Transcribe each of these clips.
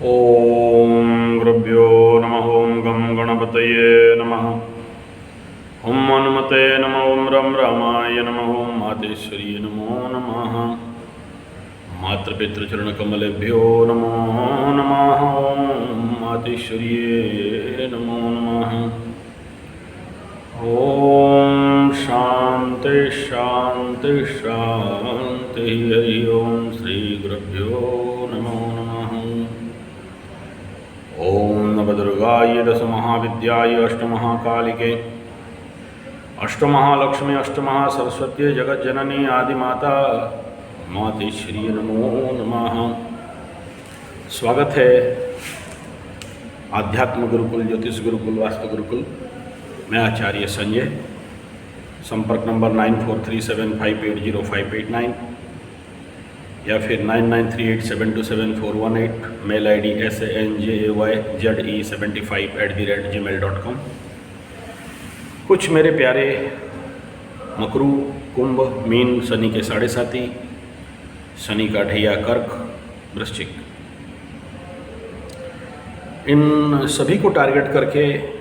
ओम गुरुभ्यो नमः। ओम गं गणपतये नमः। ओम हनुमते नमः। ओम रं रामाय नमः। ओम मातेश्वर्यै नमो नमः। मातृपितृचरणकमलेभ्यो नमो नमः। ओम मातेश्वर्यै नमो नमः। ओम शांति शांति शांति। हरि ओम श्री गुरुभ्यो नमो नमः। ओम नवदुर्गाय दशमहाविद्याय अष्टमहाकालिके अष्टमहालक्ष्मी अष्टमहासरस्वती जगज्जननी आदिमाता मातेश्वरी नमो नमः। स्वागत है आध्यात्म गुरुकुल, ज्योतिष गुरुकुल, वास्तु गुरुकुल। मैं आचार्य संजय। संपर्क नंबर 9437580589 या फिर 9938727418। Mail ID sanjayze75@gmail.com। कुछ मेरे प्यारे मकरू, कुंभ, मीन, शनि के साढ़े साथी, शनि का ढैया कर्क, वृश्चिक, इन सभी को टारगेट करके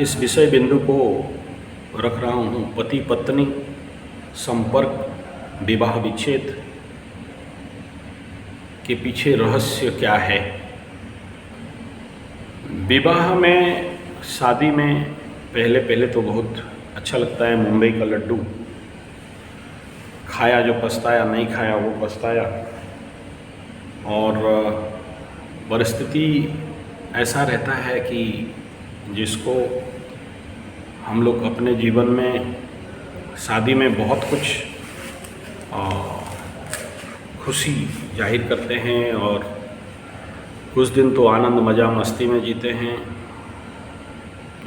इस विषय बिंदु को रख रहा हूँ। पति पत्नी संपर्क, विवाह विच्छेद के पीछे रहस्य क्या है। विवाह में, शादी में पहले तो बहुत अच्छा लगता है। मुंबई का लड्डू खाया जो पछताया, नहीं खाया वो पछताया। और परिस्थिति ऐसा रहता है कि जिसको हम लोग अपने जीवन में शादी में बहुत कुछ खुशी जाहिर करते हैं और कुछ दिन तो आनंद मज़ा मस्ती में जीते हैं,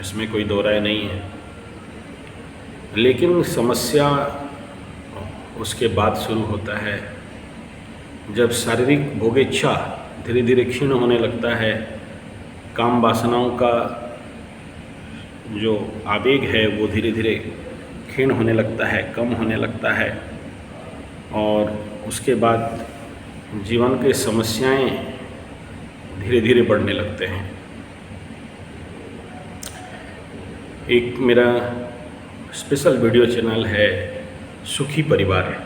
इसमें कोई दो राय नहीं है। लेकिन समस्या उसके बाद शुरू होता है, जब शारीरिक भोगेच्छा धीरे धीरे क्षीण होने लगता है। काम वासनाओं का जो आवेग है वो धीरे धीरे क्षीण होने लगता है, कम होने लगता है। और उसके बाद जीवन की समस्याएं धीरे धीरे बढ़ने लगते हैं। एक मेरा स्पेशल वीडियो चैनल है सुखी परिवार,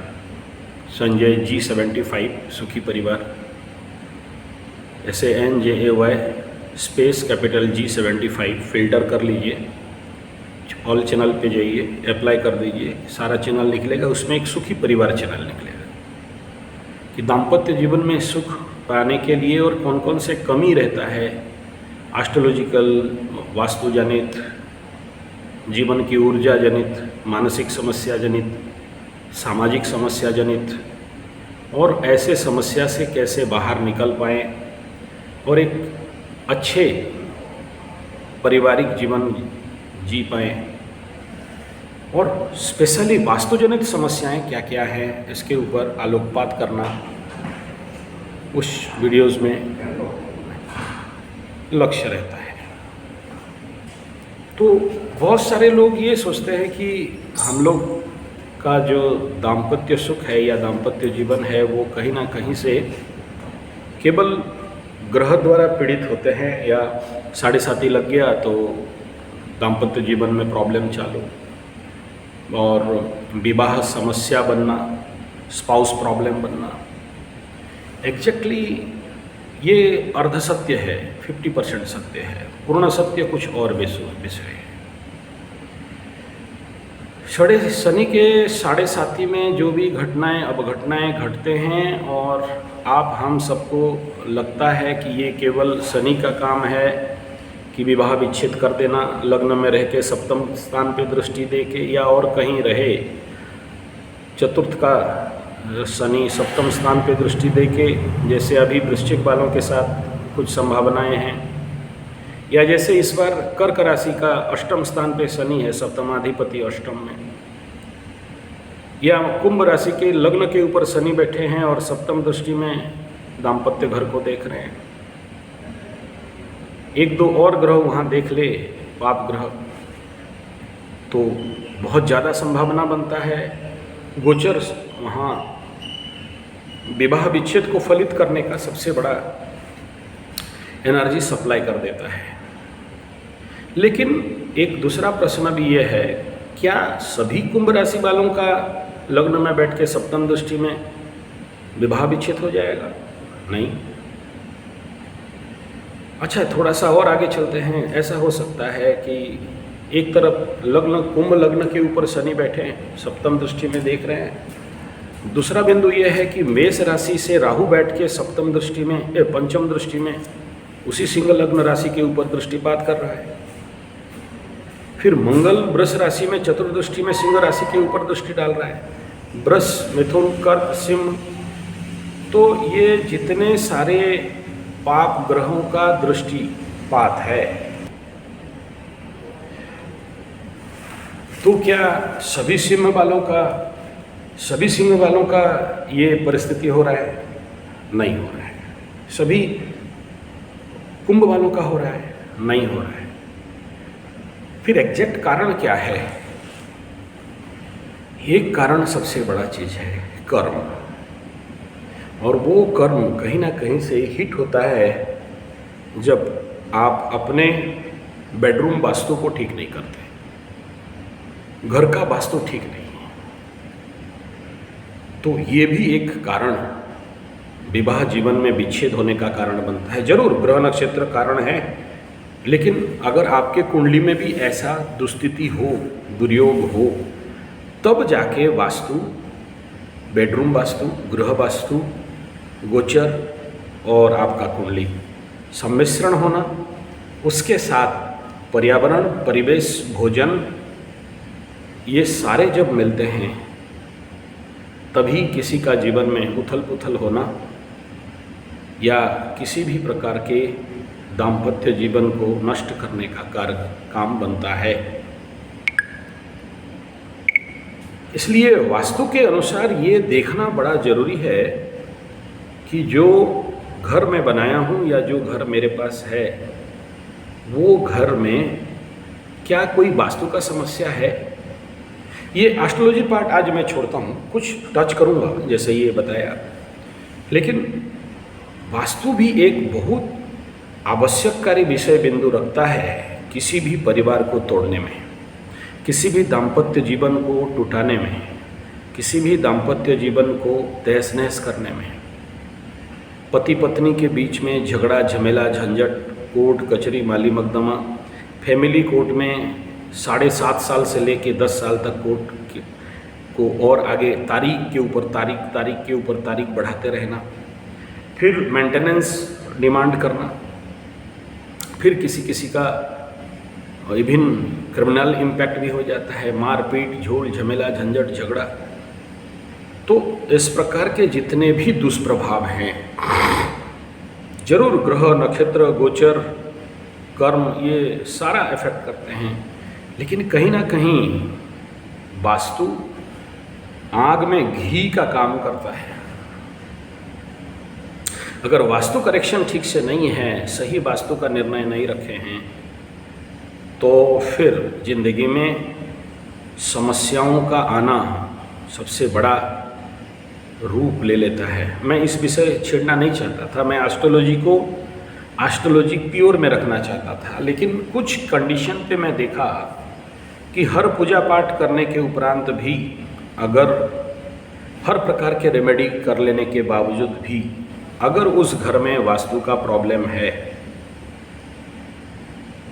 संजय G75 सुखी परिवार, SANJAY space capital G75 filter कर लीजिए। ऑल चैनल पे जाइए, अप्लाई कर दीजिए, सारा चैनल निकलेगा। उसमें एक सुखी परिवार चैनल निकलेगा कि दाम्पत्य जीवन में सुख पाने के लिए और कौन कौन से कमी रहता है, एस्ट्रोलॉजिकल, वास्तु जनित, जीवन की ऊर्जा जनित, मानसिक समस्या जनित, सामाजिक समस्या जनित, और ऐसे समस्या से कैसे बाहर निकल पाएँ और एक अच्छे पारिवारिक जीवन जी पाएँ। और स्पेशली वास्तुजनित समस्याएं क्या क्या हैं, इसके ऊपर आलोकपात करना उस वीडियोस में लक्ष्य रहता है। तो बहुत सारे लोग ये सोचते हैं कि हम लोग का जो दाम्पत्य सुख है या दाम्पत्य जीवन है वो कहीं ना कहीं से केवल ग्रह द्वारा पीड़ित होते हैं, या साढ़े साथी लग गया तो दाम्पत्य जीवन में प्रॉब्लम चालू, और विवाह समस्या बनना, स्पाउस प्रॉब्लम बनना। एग्जैक्टली ये अर्ध सत्य है, 50% सत्य है। पूर्ण सत्य कुछ और विषय है। शनि के साढ़े साथी में जो भी घटनाएं अवघटनाएं घटते हैं, और आप हम सबको लगता है कि ये केवल शनि का काम है कि विवाह विच्छेद कर देना, लग्न में रह के सप्तम स्थान पे दृष्टि दे के, या और कहीं रहे चतुर्थ का शनि सप्तम स्थान पे दृष्टि दे के, जैसे अभी वृश्चिक वालों के साथ कुछ संभावनाएं हैं, या जैसे इस बार कर्क राशि का अष्टम स्थान पे शनि है, सप्तमाधिपति अष्टम में, या कुंभ राशि के लग्न के ऊपर शनि बैठे हैं और सप्तम दृष्टि में दाम्पत्य घर को देख रहे हैं। एक दो और ग्रह वहाँ देख ले, पाप ग्रह, तो बहुत ज़्यादा संभावना बनता है। गोचर वहाँ विवाह विच्छेद को फलित करने का सबसे बड़ा एनर्जी सप्लाई कर देता है। लेकिन एक दूसरा प्रश्न भी यह है, क्या सभी कुंभ राशि वालों का लग्न में बैठ के सप्तम दृष्टि में विवाह विच्छेद हो जाएगा? नहीं। अच्छा, थोड़ा सा और आगे चलते हैं। ऐसा हो सकता है कि एक तरफ लग्न, कुंभ लग्न के ऊपर शनि बैठे हैं, सप्तम दृष्टि में देख रहे हैं। दूसरा बिंदु यह है कि मेष राशि से राहु बैठ के सप्तम दृष्टि में, पंचम दृष्टि में उसी सिंह लग्न राशि के ऊपर दृष्टिपात कर रहा है। फिर मंगल वृष राशि में चतुर्दृष्टि में सिंह राशि के ऊपर दृष्टि डाल रहा है। वृष, मिथुन, कर्क, सिंह, तो ये जितने सारे पाप ग्रहों का दृष्टिपात है, तो क्या सभी सिंह वालों का ये परिस्थिति हो रहा है? नहीं हो रहा है। सभी कुंभ वालों का हो रहा है? नहीं हो रहा है। फिर एग्जैक्ट कारण क्या है? एक कारण सबसे बड़ा चीज है कर्म, और वो कर्म कहीं ना कहीं से हिट होता है जब आप अपने बेडरूम वास्तु को ठीक नहीं करते, घर का वास्तु ठीक नहीं है। तो ये भी एक कारण विवाह जीवन में विच्छेद होने का कारण बनता है। जरूर ग्रह नक्षत्र कारण है, लेकिन अगर आपके कुंडली में भी ऐसा दुस्थिति हो, दुर्योग हो, तब जाके वास्तु, बेडरूम वास्तु, गृह वास्तु, गोचर और आपका कुंडली सम्मिश्रण होना, उसके साथ पर्यावरण, परिवेश, भोजन, ये सारे जब मिलते हैं तभी किसी का जीवन में उथल पुथल होना या किसी भी प्रकार के दाम्पत्य जीवन को नष्ट करने का काम बनता है। इसलिए वास्तु के अनुसार ये देखना बड़ा जरूरी है कि जो घर मैं बनाया हूँ या जो घर मेरे पास है, वो घर में क्या कोई वास्तु का समस्या है। ये एस्ट्रोलॉजी पार्ट आज मैं छोड़ता हूँ, कुछ टच करूँगा जैसे ये बताया, लेकिन वास्तु भी एक बहुत आवश्यककारी विषय बिंदु रखता है किसी भी परिवार को तोड़ने में, किसी भी दाम्पत्य जीवन को टूटाने में, किसी भी दाम्पत्य जीवन को तहस नहस करने में। पति पत्नी के बीच में झगड़ा, झमेला, झंझट, कोर्ट कचहरी, माली मकदमा, फैमिली कोर्ट में 7.5 साल से लेके 10 साल तक कोर्ट को और आगे तारीख के ऊपर तारीख बढ़ाते रहना, फिर मेंटेनेंस डिमांड करना, फिर किसी का विभिन्न क्रिमिनल इम्पैक्ट भी हो जाता है, मारपीट, झोल, झमेला, झंझट, झगड़ा। तो इस प्रकार के जितने भी दुष्प्रभाव हैं, जरूर ग्रह, नक्षत्र, गोचर, कर्म, ये सारा इफेक्ट करते हैं, लेकिन कहीं ना कहीं वास्तु आग में घी का काम करता है। अगर वास्तु करेक्शन ठीक से नहीं है, सही वास्तु का निर्णय नहीं रखे हैं, तो फिर जिंदगी में समस्याओं का आना सबसे बड़ा रूप ले लेता है। मैं इस विषय छेड़ना नहीं चाहता था, मैं एस्ट्रोलॉजी प्योर में रखना चाहता था, लेकिन कुछ कंडीशन पे मैं देखा कि हर पूजा पाठ करने के उपरांत भी, अगर हर प्रकार के रेमेडी कर लेने के बावजूद भी अगर उस घर में वास्तु का प्रॉब्लम है,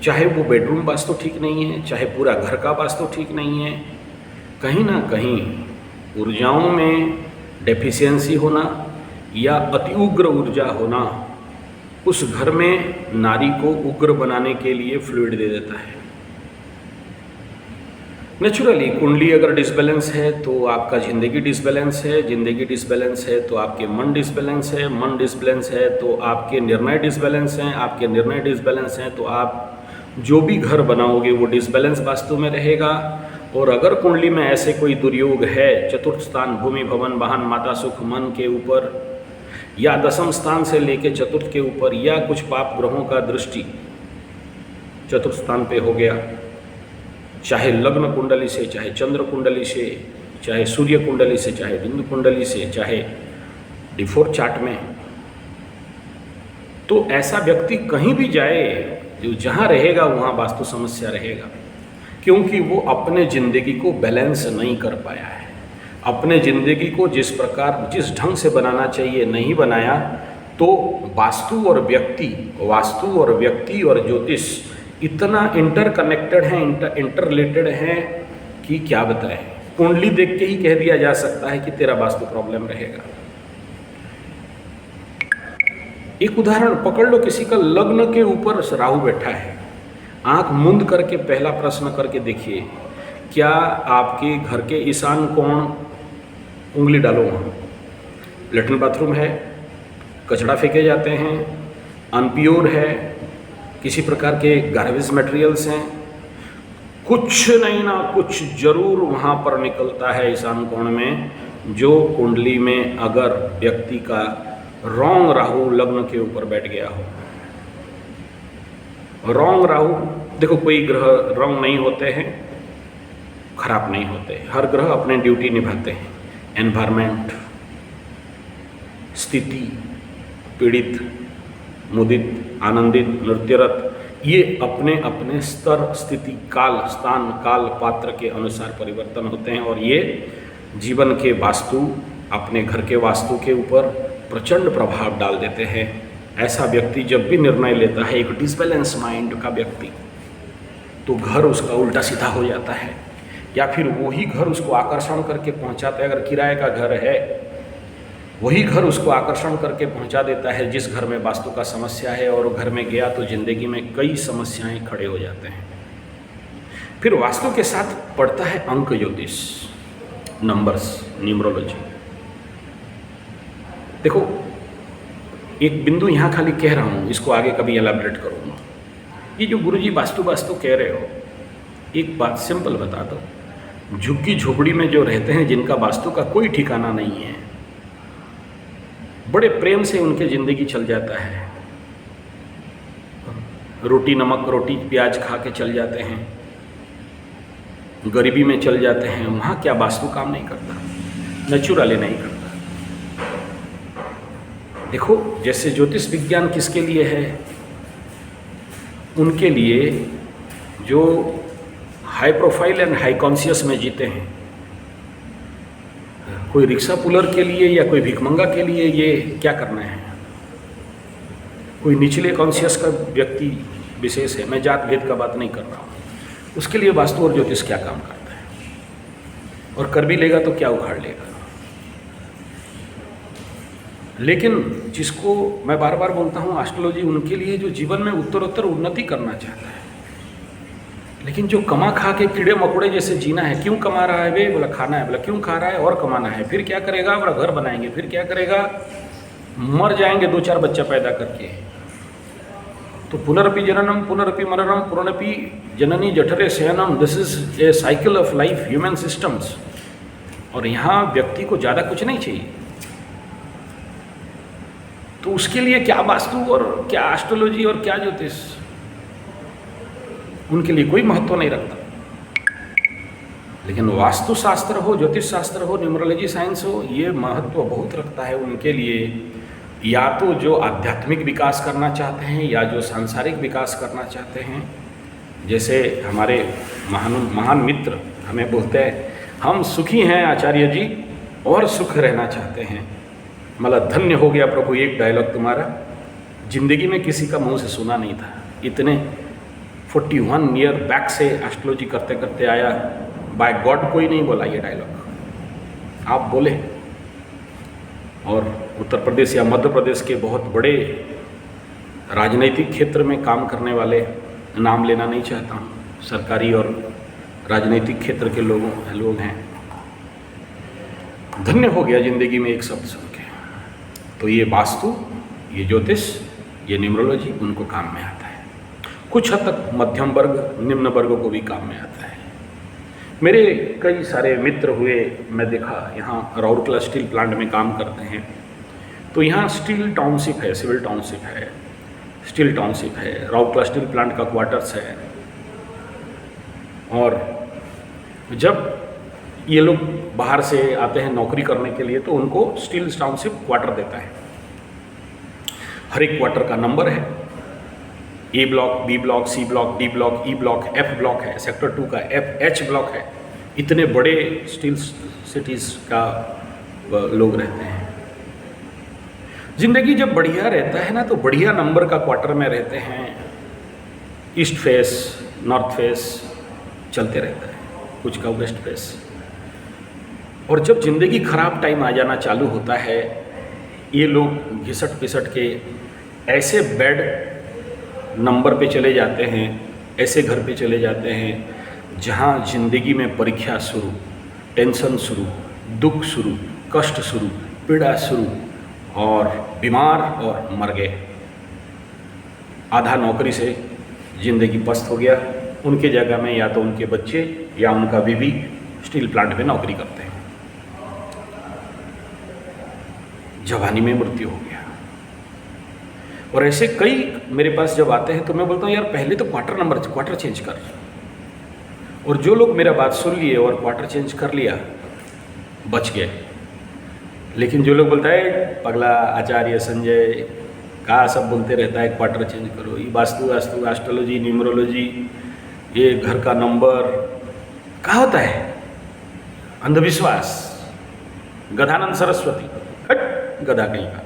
चाहे वो बेडरूम वास्तु ठीक नहीं है, चाहे पूरा घर का वास्तु ठीक नहीं है, कहीं ना कहीं ऊर्जाओं में डेफिशिएंसी होना या अति उग्र ऊर्जा होना उस घर में नारी को उग्र बनाने के लिए फ्लूइड दे देता है। नेचुरली कुंडली अगर डिसबैलेंस है तो आपका जिंदगी डिसबैलेंस है, जिंदगी डिसबैलेंस है तो आपके मन डिसबैलेंस है, मन डिसबैलेंस है तो आपके निर्णय डिसबैलेंस हैं, आपके निर्णय डिसबैलेंस हैं तो आप जो भी घर बनाओगे वो डिसबैलेंस वास्तु में रहेगा। और अगर कुंडली में ऐसे कोई दुर्योग है, चतुर्थ स्थान भूमि, भवन, वाहन, माता, सुख, मन के ऊपर, या दसम स्थान से लेके चतुर्थ के ऊपर, या कुछ पाप ग्रहों का दृष्टि चतुर्थ स्थान पे हो गया, चाहे लग्न कुंडली से, चाहे चंद्र कुंडली से, चाहे सूर्य कुंडली से, चाहे बिंदु कुंडली से, चाहे D4 चार्ट में, तो ऐसा व्यक्ति कहीं भी जाए, जो जहाँ रहेगा वहाँ वास्तु समस्या रहेगा, क्योंकि वो अपने ज़िंदगी को बैलेंस नहीं कर पाया है। अपने ज़िंदगी को जिस प्रकार जिस ढंग से बनाना चाहिए नहीं बनाया, तो वास्तु और व्यक्ति और ज्योतिष इतना इंटरकनेक्टेड हैं, इंटर रिलेटेड हैं कि क्या बताएं। कुंडली देख के ही कह दिया जा सकता है कि तेरा वास्तु प्रॉब्लम रहेगा। एक उदाहरण पकड़ लो, किसी का लग्न के ऊपर राहु बैठा है, आंख मूंद करके पहला प्रश्न करके देखिए, क्या आपके घर के ईशान कोण, उंगली डालो वहाँ, लेटरिन बाथरूम है, कचड़ा फेंके जाते हैं, अनप्योर है, किसी प्रकार के गार्बेज मटेरियल्स हैं, कुछ नहीं ना कुछ जरूर वहाँ पर निकलता है ईशान कोण में, जो कुंडली में अगर व्यक्ति का रॉन्ग राहु लग्न के ऊपर बैठ गया हो। रॉन्ग राहु, देखो कोई ग्रह रॉन्ग नहीं होते हैं, खराब नहीं होते, हर ग्रह अपने ड्यूटी निभाते हैं। एनवायरमेंट, स्थिति, पीड़ित, मुदित, आनंदित, नृत्यरत, ये अपने अपने स्तर, स्थिति, काल, स्थान, काल, पात्र के अनुसार परिवर्तन होते हैं, और ये जीवन के वास्तु, अपने घर के वास्तु के ऊपर प्रचंड प्रभाव डाल देते हैं। ऐसा व्यक्ति जब भी निर्णय लेता है, एक डिसबैलेंस माइंड का व्यक्ति, तो घर उसका उल्टा सीधा हो जाता है, या फिर वही घर उसको आकर्षण करके पहुंचाता है। अगर किराए का घर है, वही घर उसको आकर्षण करके पहुंचा देता है जिस घर में वास्तु का समस्या है, और घर में गया तो जिंदगी में कई समस्याएं खड़े हो जाते हैं। फिर वास्तु के साथ पड़ता है अंक ज्योतिष, नंबर्स, न्यूमरोलॉजी। देखो, एक बिंदु यहाँ खाली कह रहा हूँ, इसको आगे कभी एलैबोरेट करूँगा। ये जो गुरुजी वास्तु कह रहे हो, एक बात सिंपल बता दो, झुग्गी झोपड़ी में जो रहते हैं, जिनका वास्तु का कोई ठिकाना नहीं है, बड़े प्रेम से उनके ज़िंदगी चल जाता है, रोटी नमक, रोटी प्याज खा के चल जाते हैं, गरीबी में चल जाते हैं, वहाँ क्या वास्तु काम नहीं करता? नेचुरली नहीं करता। देखो, जैसे ज्योतिष विज्ञान किसके लिए है? उनके लिए जो high profile and high conscious में जीते हैं। कोई रिक्शा पुलर के लिए या कोई भिखमंगा के लिए ये क्या करना है? कोई निचले कॉन्शियस का व्यक्ति विशेष है, मैं जात भेद का बात नहीं कर रहा हूँ, उसके लिए वास्तु और ज्योतिष क्या काम करता है? और कर भी लेगा तो क्या उखाड़ लेगा? लेकिन जिसको मैं बार बार बोलता हूँ, एस्ट्रोलॉजी उनके लिए जो जीवन में उत्तरोत्तर उन्नति करना चाहता है, लेकिन जो कमा खा के कीड़े मकोड़े जैसे जीना है। क्यों कमा रहा है वे? बोला खाना है। बोला क्यों खा रहा है? और कमाना है। फिर क्या करेगा? बोला घर बनाएंगे। फिर क्या करेगा? मर जाएंगे 2-4 बच्चा पैदा करके। तो पुनरपि जननम पुनरपि मरणम पुनरपि जननी जठरे शयनम, this is a cycle of life, human systems. और यहाँ व्यक्ति को ज़्यादा कुछ नहीं चाहिए। तो उसके लिए क्या वास्तु और क्या एस्ट्रोलॉजी और क्या ज्योतिष, उनके लिए कोई महत्व नहीं रखता। लेकिन वास्तु शास्त्र हो, ज्योतिष शास्त्र हो, न्यूमरोलॉजी साइंस हो, ये महत्व बहुत रखता है उनके लिए। या तो जो आध्यात्मिक विकास करना चाहते हैं या जो सांसारिक विकास करना चाहते हैं। जैसे हमारे महान मित्र हमें बोलते हैं, हम सुखी हैं आचार्य जी और सुख रहना चाहते हैं। मतलब धन्य हो गया प्रभु, एक डायलॉग तुम्हारा जिंदगी में किसी का मुंह से सुना नहीं था। इतने 41 ईयर बैक से एस्ट्रोलॉजी करते करते आया, बाय गॉड कोई नहीं बोला ये डायलॉग, आप बोले। और उत्तर प्रदेश या मध्य प्रदेश के बहुत बड़े राजनीतिक क्षेत्र में काम करने वाले, नाम लेना नहीं चाहता हूँ, सरकारी और राजनीतिक क्षेत्र के लोग हैं, धन्य हो गया जिंदगी में एक शब्द सुन के। तो ये वास्तु, ये ज्योतिष, ये न्यूमरोलॉजी उनको काम में आता है। कुछ हद तक मध्यम वर्ग, निम्न वर्गों को भी काम में आता है। मेरे कई सारे मित्र हुए, मैं देखा यहाँ राउरकेला स्टील प्लांट में काम करते हैं। तो यहाँ स्टील टाउनशिप है, सिविल टाउनशिप है, स्टील टाउनशिप है, राउरकेला स्टील प्लांट का क्वार्टर्स है। और जब ये लोग बाहर से आते हैं नौकरी करने के लिए, तो उनको स्टील टाउनशिप क्वार्टर देता है। हर एक क्वार्टर का नंबर है, A block, B block, C block, D block, E block, F block है, सेक्टर 2 का एच ब्लॉक है। इतने बड़े स्टील सिटीज़ का लोग रहते हैं। ज़िंदगी जब बढ़िया रहता है ना तो बढ़िया नंबर का क्वार्टर में रहते हैं। ईस्ट फेस, नॉर्थ फेस चलते रहता है, कुछ का वेस्ट फेस। और जब ज़िंदगी खराब टाइम आ जाना चालू होता है, ये लोग घिसट पिसट के ऐसे बेड नंबर पे चले जाते हैं, ऐसे घर पे चले जाते हैं जहाँ ज़िंदगी में परीक्षा शुरू, टेंशन शुरू, दुख शुरू, कष्ट शुरू, पीड़ा शुरू, और बीमार और मर गए। आधा नौकरी से ज़िंदगी पस्त हो गया, उनके जगह में या तो उनके बच्चे या उनका बीवी स्टील प्लांट में नौकरी करते हैं। जवानी में मृत्यु हो गया। और ऐसे कई मेरे पास जब आते हैं तो मैं बोलता हूँ यार पहले तो क्वार्टर चेंज कर। और जो लोग मेरा बात सुन लिए और क्वार्टर चेंज कर लिया बच गए। लेकिन जो लोग बोलता है पगला आचार्य संजय का सब बोलते रहता है क्वार्टर चेंज करो, ये वास्तु एस्ट्रोलॉजी, न्यूमरोलॉजी, ये घर का नंबर कहाँ होता है, अंधविश्वास। गधानंद सरस्वती हट गधा कहीं का।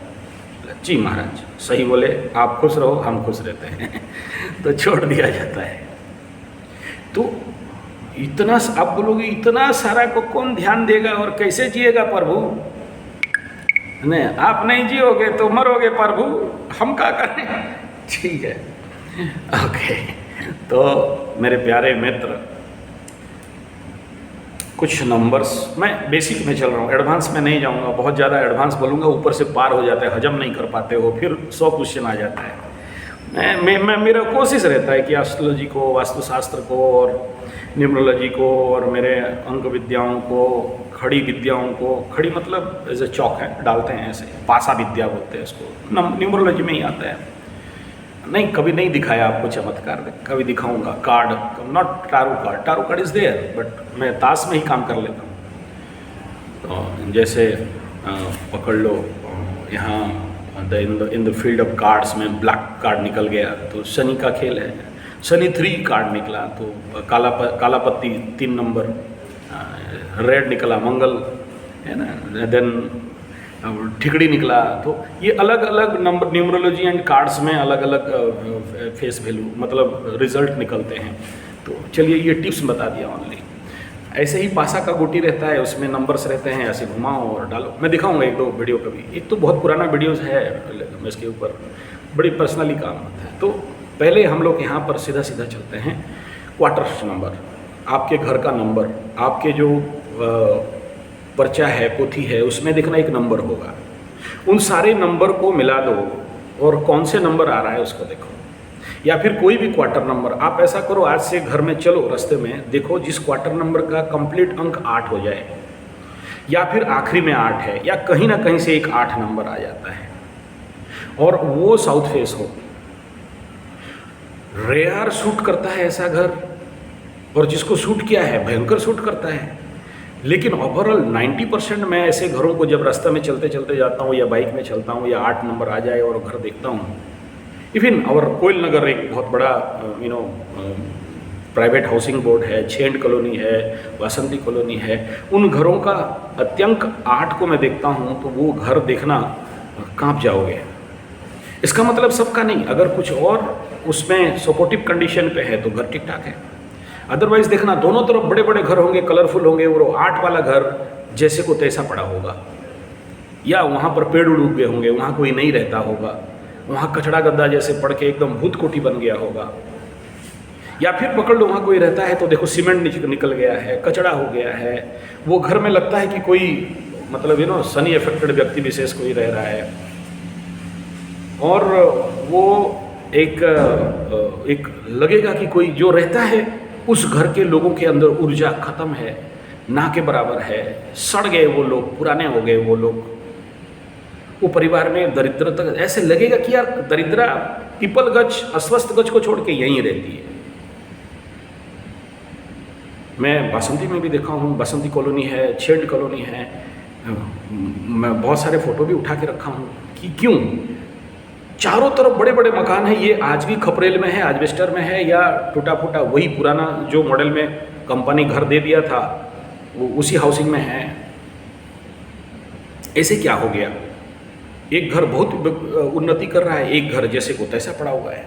जी महाराज सही बोले, आप खुश रहो हम खुश रहते हैं तो छोड़ दिया जाता है। तो इतना आप बोलोगे इतना सारा को कौन ध्यान देगा और कैसे जिएगा प्रभु? नहीं, आप नहीं जियोगे तो मरोगे प्रभु, हम क्या करें? ठीक है, ओके। तो मेरे प्यारे मित्र, कुछ नंबर्स, मैं बेसिक में चल रहा हूँ, एडवांस में नहीं जाऊँगा। बहुत ज़्यादा एडवांस बोलूँगा ऊपर से पार हो जाता है, हजम नहीं कर पाते हो, फिर 100 क्वेश्चन आ जाता है। मैं मेरा कोशिश रहता है कि एस्ट्रोलॉजी को, वास्तुशास्त्र को और न्यूमरोलॉजी को और मेरे अंक विद्याओं को, खड़ी विद्याओं को, खड़ी मतलब ऐसे चौक है डालते हैं, ऐसे पासा विद्या बोलते हैं इसको, न्यूमरोलॉजी में ही आता है। नहीं, कभी नहीं दिखाया आपको चमत्कार, कभी दिखाऊंगा। Card, not tarot card is there, but मैं ताश में ही काम कर लेता हूँ। तो जैसे पकड़ लो यहाँ in the field of cards में ब्लैक कार्ड निकल गया तो शनि का खेल है, शनि 3 कार्ड निकला तो काला पत्ती 3 नंबर, रेड निकला मंगल है ना, देन ठिकड़ी निकला। तो ये अलग अलग नंबर, न्यूमरोलॉजी एंड कार्ड्स में अलग अलग फेस वैल्यू मतलब रिजल्ट निकलते हैं। तो चलिए ये टिप्स बता दिया ओनली। ऐसे ही पासा का गोटी रहता है, उसमें नंबर्स रहते हैं, ऐसे घुमाओ और डालो। मैं दिखाऊंगा 1-2 वीडियो कभी, एक तो बहुत पुराना वीडियोज़ है इसके ऊपर, बड़ी पर्सनली काम होता है। तो पहले हम लोग यहाँ पर सीधा सीधा चलते हैं। क्वार्टर नंबर, आपके घर का नंबर, आपके जो पर्चा है, पोथी है, उसमें देखना एक नंबर होगा। उन सारे नंबर को मिला दो और कौन से नंबर आ रहा है उसको देखो, या फिर कोई भी क्वार्टर नंबर। आप ऐसा करो, आज से घर में चलो, रास्ते में देखो जिस क्वार्टर नंबर का कंप्लीट अंक 8 हो जाए, या फिर आखिरी में 8 है, या कहीं ना कहीं से एक 8 नंबर आ जाता है, और वो साउथ फेस हो। रेयर सूट करता है ऐसा घर, और जिसको सूट किया है भयंकर सूट करता है। लेकिन ओवरऑल 90% मैं ऐसे घरों को जब रास्ते में चलते चलते जाता हूँ या बाइक में चलता हूँ या 8 नंबर आ जाए और घर देखता हूँ। इवन और कोयल नगर एक बहुत बड़ा प्राइवेट हाउसिंग बोर्ड है, छेंड कॉलोनी है, वासंती कॉलोनी है, उन घरों का अत्यंक 8 को मैं देखता हूँ तो वो घर देखना कांप जाओगे। इसका मतलब सबका नहीं, अगर कुछ और उसमें सपोर्टिव कंडीशन पे है तो घर ठीक ठाक है। अदरवाइज देखना दोनों तरफ बड़े बड़े घर होंगे, कलरफुल होंगे, और 8 वाला घर जैसे को तैसा पड़ा होगा, या वहाँ पर पेड़ उड़ गए होंगे, वहाँ कोई नहीं रहता होगा, वहाँ कचड़ा गद्दा जैसे पड़ के एकदम भूत कोठी बन गया होगा। या फिर पकड़ लो वहाँ कोई रहता है तो देखो सीमेंट निकल गया है, कचड़ा हो गया है, वो घर में लगता है कि कोई मतलब सनी अफेक्टेड व्यक्ति विशेष कोई रह रहा है। और वो एक लगेगा कि कोई जो रहता है उस घर के लोगों के अंदर ऊर्जा खत्म है, ना के बराबर है, सड़ गए वो लोग, पुराने हो गए वो लोग। वो परिवार में दरिद्रता, ऐसे लगेगा कि यार दरिद्रा पीपल गच, अस्वस्थ गच को छोड़ के यहीं रहती है। मैं बासंती में भी देखा हूँ, बासंती कॉलोनी है, छेंड कॉलोनी है, मैं बहुत सारे फ़ोटो भी उठा के रखा हूँ कि क्यों चारों तरफ बड़े बड़े मकान हैं, ये आज भी खपरेल में है, एस्बेस्टर में है, या टूटा फूटा वही पुराना जो मॉडल में कंपनी घर दे दिया था वो उसी हाउसिंग में है। ऐसे क्या हो गया? एक घर बहुत उन्नति कर रहा है, एक घर जैसे को तैसा पड़ा हुआ है।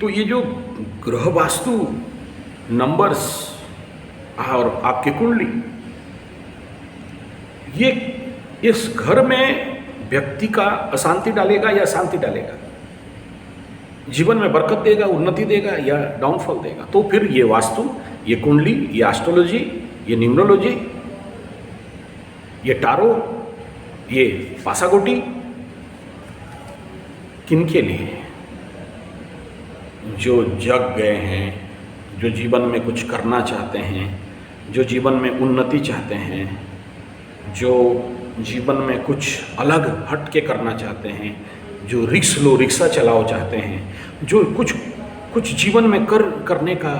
तो ये जो ग्रह वास्तु नंबर्स और आपकी कुंडली, ये इस घर में व्यक्ति का अशांति डालेगा या शांति डालेगा, जीवन में बरकत देगा, उन्नति देगा या डाउनफॉल देगा। तो फिर ये वास्तु, ये कुंडली, ये एस्ट्रोलॉजी, ये न्यूमरोलॉजी, ये टारो, ये पासागोटी किनके लिए? जो जग गए हैं, जो जीवन में कुछ करना चाहते हैं, जो जीवन में उन्नति चाहते हैं, जो जीवन में कुछ अलग हट के करना चाहते हैं, जो रिक्शा चलाओ चाहते हैं, जो कुछ जीवन में करने का,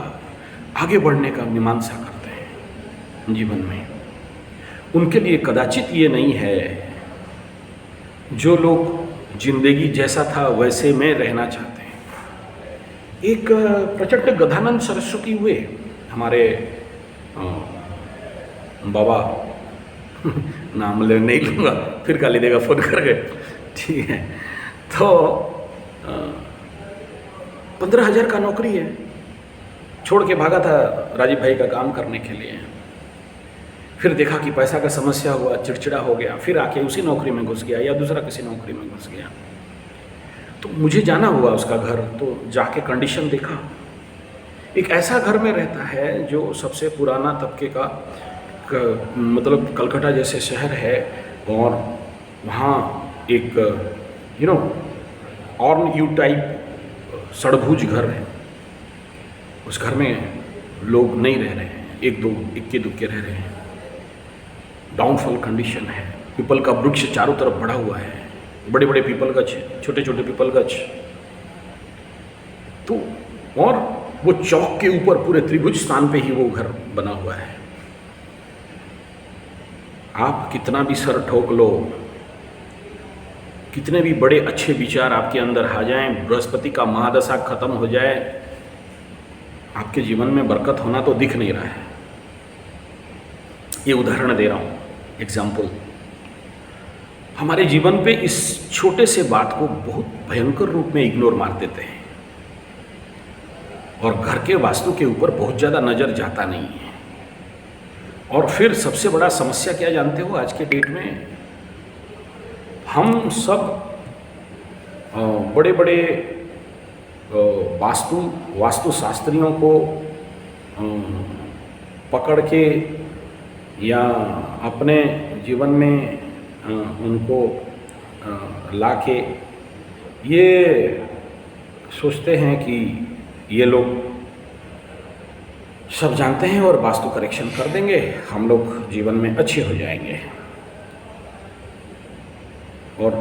आगे बढ़ने का मीमांसा करते हैं जीवन में, उनके लिए कदाचित ये नहीं है। जो लोग जिंदगी जैसा था वैसे में रहना चाहते हैं। एक प्रचंड गधानंद सरस्वती हुए, हमारे बाबा नाम ले नहीं लूँगा, फिर गाली देगा, फोन कर गए, ठीक है। तो 15,000 का नौकरी है, छोड़ के भागा था राजीव भाई का काम करने के लिए। फिर देखा कि पैसा का समस्या हुआ, चिड़चिड़ा हो गया, फिर आके उसी नौकरी में घुस गया या दूसरा किसी नौकरी में घुस गया। तो मुझे जाना हुआ उसका घर, तो जाके कंडीशन देखा। एक ऐसा घर में रहता है जो सबसे पुराना तबके का, मतलब कलकत्ता जैसे शहर है, और वहाँ एक ऑर्न यू टाइप सड़भुज घर है। उस घर में लोग नहीं रह रहे हैं, एक दो इक्के दुक्के रह रहे हैं। डाउनफॉल कंडीशन है। पीपल का वृक्ष चारों तरफ बढ़ा हुआ है, बड़े बड़े पीपल गछ, छोटे छोटे पीपल गछ। तो और वो चौक के ऊपर पूरे त्रिभुज स्थान पे ही वो घर बना हुआ है। आप कितना भी सर ठोक लो, कितने भी बड़े अच्छे विचार आपके अंदर आ जाएं, बृहस्पति का महादशा खत्म हो जाए, आपके जीवन में बरकत होना तो दिख नहीं रहा है। ये उदाहरण दे रहा हूँ, एग्जाम्पल। हमारे जीवन पे इस छोटे से बात को बहुत भयंकर रूप में इग्नोर मार देते हैं, और घर के वास्तु के ऊपर बहुत ज़्यादा नज़र जाता नहीं है। और फिर सबसे बड़ा समस्या क्या जानते हो? आज के डेट में हम सब बड़े बड़े वास्तुशास्त्रियों को पकड़ के या अपने जीवन में उनको लाके ये सोचते हैं कि ये लोग सब जानते हैं और वास्तु करेक्शन कर देंगे, हम लोग जीवन में अच्छे हो जाएंगे। और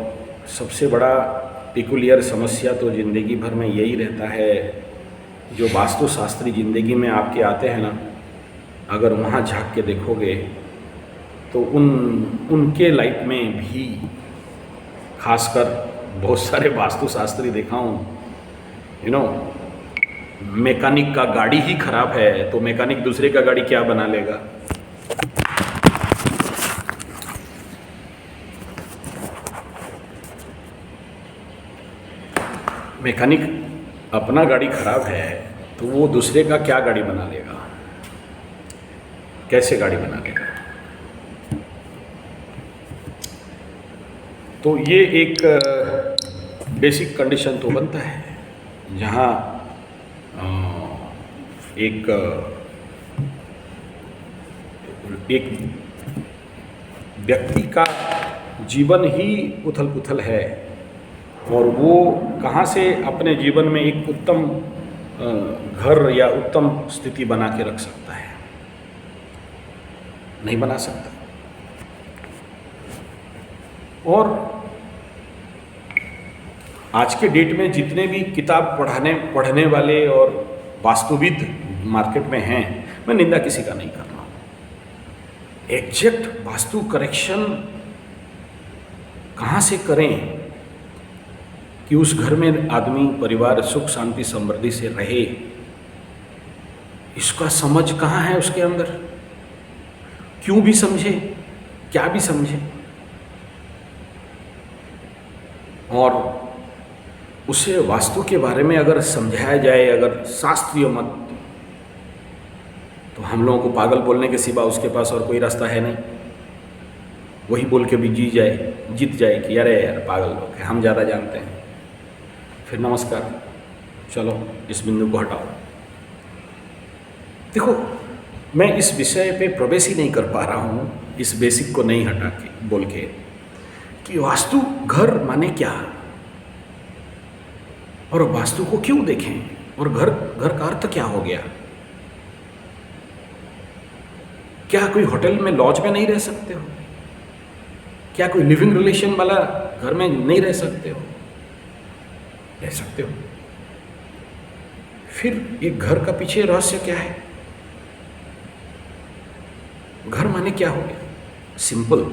सबसे बड़ा पिकुलियर समस्या तो ज़िंदगी भर में यही रहता है, जो वास्तुशास्त्री ज़िंदगी में आपके आते हैं ना, अगर वहाँ झांक के देखोगे तो उनके लाइफ में भी, खासकर बहुत सारे वास्तुशास्त्री देखा हूँ, मैकेनिक का गाड़ी ही खराब है तो मैकेनिक दूसरे का गाड़ी क्या बना लेगा। मैकेनिक अपना गाड़ी खराब है तो वो दूसरे का क्या गाड़ी बना लेगा, कैसे गाड़ी बना लेगा। तो ये एक बेसिक कंडीशन तो बनता है, जहाँ एक व्यक्ति का जीवन ही उथल पुथल है, और वो कहाँ से अपने जीवन में एक उत्तम घर या उत्तम स्थिति बना के रख सकता है? नहीं बना सकता। और आज के डेट में जितने भी किताब पढ़ने वाले और वास्तुविद मार्केट में हैं, मैं निंदा किसी का नहीं कर रहा हूँ। एग्जैक्ट वास्तु करेक्शन कहाँ से करें कि उस घर में आदमी परिवार सुख शांति समृद्धि से रहे, इसका समझ कहाँ है उसके अंदर? क्यों भी समझे, क्या भी समझे, और उसे वास्तु के बारे में अगर समझाया जाए, अगर शास्त्रीय मत, तो हम लोगों को पागल बोलने के सिवा उसके पास और कोई रास्ता है नहीं। वही बोल के भी जीत जाए कि अरे यार पागल लोग हैं, हम ज़्यादा जानते हैं। फिर नमस्कार, चलो इस बिंदु को हटाओ। देखो, मैं इस विषय पे प्रवेश ही नहीं कर पा रहा हूँ, इस बेसिक को नहीं हटा के बोल के कि वास्तु घर माने क्या, और वास्तु को क्यों देखें, और घर का अर्थ क्या हो गया। क्या कोई होटल में लॉज में नहीं रह सकते हो? क्या कोई लिविंग रिलेशन वाला घर में नहीं रह सकते हो? रह सकते हो। फिर एक घर का पीछे रहस्य क्या है? घर माने क्या हो गया? सिंपल,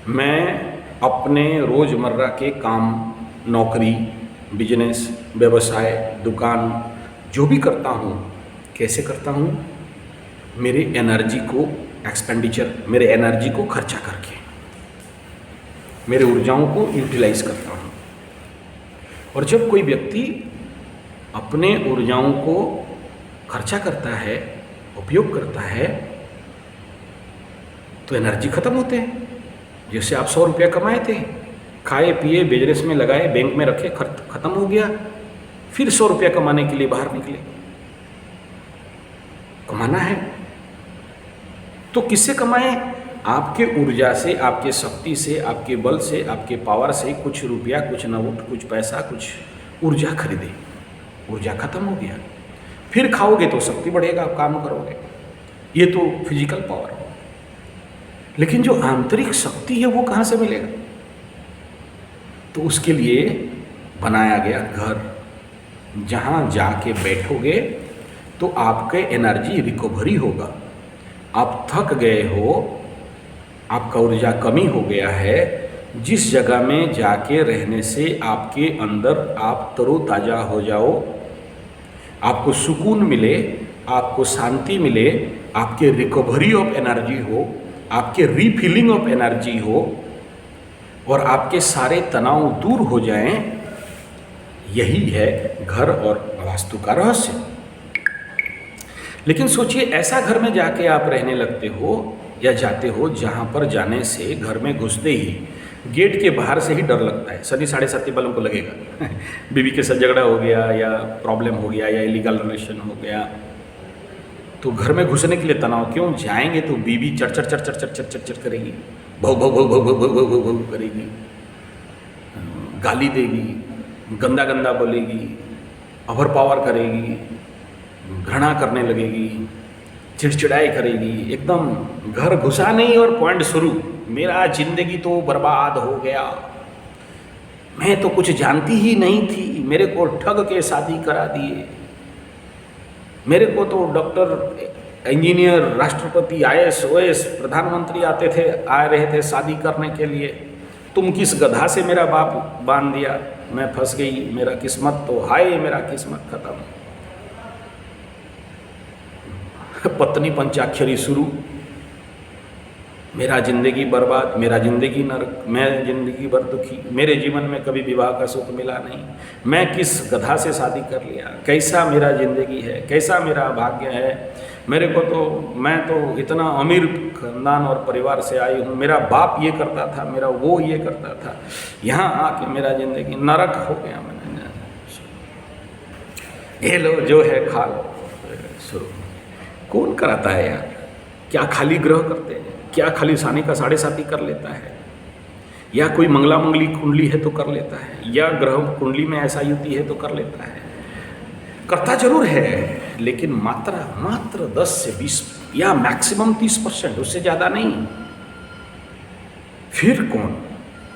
मैं अपने रोजमर्रा के काम, नौकरी, बिजनेस, व्यवसाय, दुकान जो भी करता हूँ, कैसे करता हूँ? मेरे एनर्जी को एक्सपेंडिचर, मेरे एनर्जी को खर्चा करके, मेरे ऊर्जाओं को यूटिलाइज करता हूँ। और जब कोई व्यक्ति अपने ऊर्जाओं को खर्चा करता है, उपयोग करता है, तो एनर्जी खत्म होते हैं। जैसे आप 100 रुपया कमाए थे, खाए पिए, बिजनेस में लगाए, बैंक में रखे, खत्म हो गया, फिर 100 रुपया कमाने के लिए बाहर निकले। कमाना है तो किससे कमाएं? आपके ऊर्जा से, आपके शक्ति से, आपके बल से, आपके पावर से कुछ रुपया, कुछ नोट, कुछ पैसा, कुछ ऊर्जा खरीदे। ऊर्जा खत्म हो गया, फिर खाओगे तो शक्ति बढ़ेगा, आप काम करोगे। ये तो फिजिकल पावर हो, लेकिन जो आंतरिक शक्ति है वो कहाँ से मिलेगा? तो उसके लिए बनाया गया घर, जहाँ जाके बैठोगे तो आपके एनर्जी रिकवरी होगा। आप थक गए हो, आपका ऊर्जा कमी हो गया है, जिस जगह में जाके रहने से आपके अंदर आप तरोताज़ा हो जाओ, आपको सुकून मिले, आपको शांति मिले, आपके रिकवरी ऑफ एनर्जी हो, आपके रीफिलिंग ऑफ एनर्जी हो, और आपके सारे तनाव दूर हो जाएं, यही है घर और वास्तु का रहस्य। लेकिन सोचिए, ऐसा घर में जाके आप रहने लगते हो या जाते हो जहाँ पर जाने से घर में घुसते ही गेट के बाहर से ही डर लगता है। सनी 7:30 वालों को लगेगा बीवी के साथ झगड़ा हो गया, या प्रॉब्लम हो गया, या इलीगल रिलेशन हो गया, तो घर में घुसने के लिए तनाव। क्यों जाएंगे तो बीवी चढ़ करेगी, भौ भौ भौ भौ भौ भौ भौ भौ भौ करेगी, गाली देगी, गंदा गंदा बोलेगी, ओवर पावर करेगी, घृणा करने लगेगी, चिड़चिड़ाई करेगी, एकदम घर घुसा नहीं और पॉइंट शुरू, मेरा जिंदगी तो बर्बाद हो गया, मैं तो कुछ जानती ही नहीं थी, मेरे को ठग के शादी करा दिए, मेरे को तो डॉक्टर, इंजीनियर, राष्ट्रपति, IAS, OAS, प्रधानमंत्री आ रहे थे शादी करने के लिए, तुम किस गधा से मेरा बाप बांध दिया, मैं फंस गई, मेरा किस्मत तो हाय, मेरा किस्मत खत्म। पत्नी पंचाक्षरी शुरू, मेरा जिंदगी बर्बाद, मेरा जिंदगी नरक, मैं जिंदगी भर दुखी, मेरे जीवन में कभी विवाह का सुख मिला नहीं, मैं किस गधा से शादी कर लिया, कैसा मेरा जिंदगी है, कैसा मेरा भाग्य है, मेरे को तो, मैं तो इतना अमीर खानदान और परिवार से आई हूँ, मेरा बाप ये करता था, मेरा वो ये करता था, यहाँ आके मेरा जिंदगी नरक हो गया। मैंने ये लो जो है खा लो, शुरू। कौन कराता है यार? क्या खाली ग्रह करते हैं? क्या खाली सानी का 7.5 कर लेता है? या कोई मंगला मंगली कुंडली है तो कर लेता है, या ग्रह कुंडली में ऐसा युति है तो कर लेता है? करता जरूर है, लेकिन मात्र 10 से 20 या मैक्सिमम 30%, उससे ज़्यादा नहीं। फिर कौन?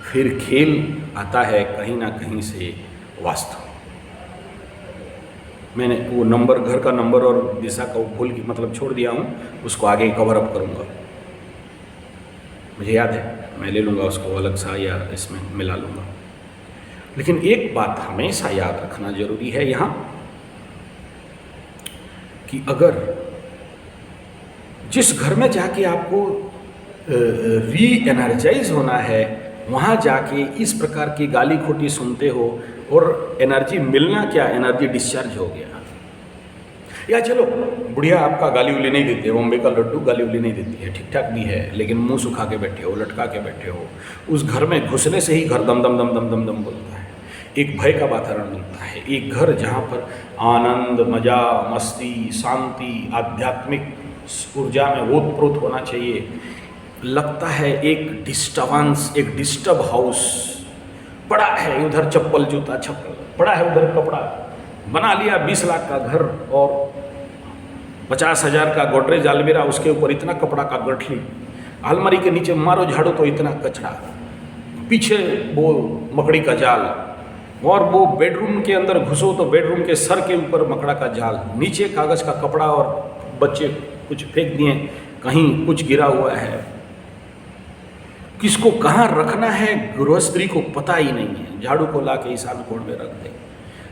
फिर खेल आता है कहीं ना कहीं से वास्तु। मैंने वो नंबर, घर का नंबर और दिशा का भूल की मतलब छोड़ दिया हूँ, उसको आगे कवर अप करूँगा। मुझे याद है मैं ले लूँगा उसको अलग सा या इसमें मिला लूँगा। लेकिन एक बात हमेशा याद रखना जरूरी है यहाँ कि अगर जिस घर में जाके आपको री एनर्जाइज होना है, वहाँ जाके इस प्रकार की गाली खोटी सुनते हो और एनर्जी मिलना क्या, एनर्जी डिस्चार्ज हो गया। या चलो बुढ़िया आपका गाली उली नहीं देती है, बॉम्बे का लड्डू गाली उली नहीं देती है, ठीक ठाक भी है, लेकिन मुंह सुखा के बैठे हो, लटका के बैठे हो, उस घर में घुसने से ही घर दम दम दम दम दम दम बोलता है, एक भय का वातावरण बनता है। एक घर जहाँ पर आनंद, मजा, मस्ती, शांति, आध्यात्मिक ऊर्जा में ओतप्रोत होना चाहिए, लगता है एक डिस्टर्बेंस, एक डिस्टर्ब हाउस पड़ा है, उधर चप्पल जूता छप्पल पड़ा है, उधर कपड़ा बना लिया 20 लाख का घर और 50,000 का गोदरेज अलमीरा, उसके ऊपर इतना कपड़ा का गठली, अलमारी के नीचे मारो झाड़ू तो इतना कचरा, पीछे वो मकड़ी का जाल, और वो बेडरूम के अंदर घुसो तो बेडरूम के सर के ऊपर मकड़ा का जाल, नीचे कागज़ का कपड़ा और बच्चे कुछ फेंक दिए, कहीं कुछ गिरा हुआ है, किसको कहाँ रखना है गृहस्थी को पता ही नहीं है। झाड़ू को ला के ईशान कोण में रख दे,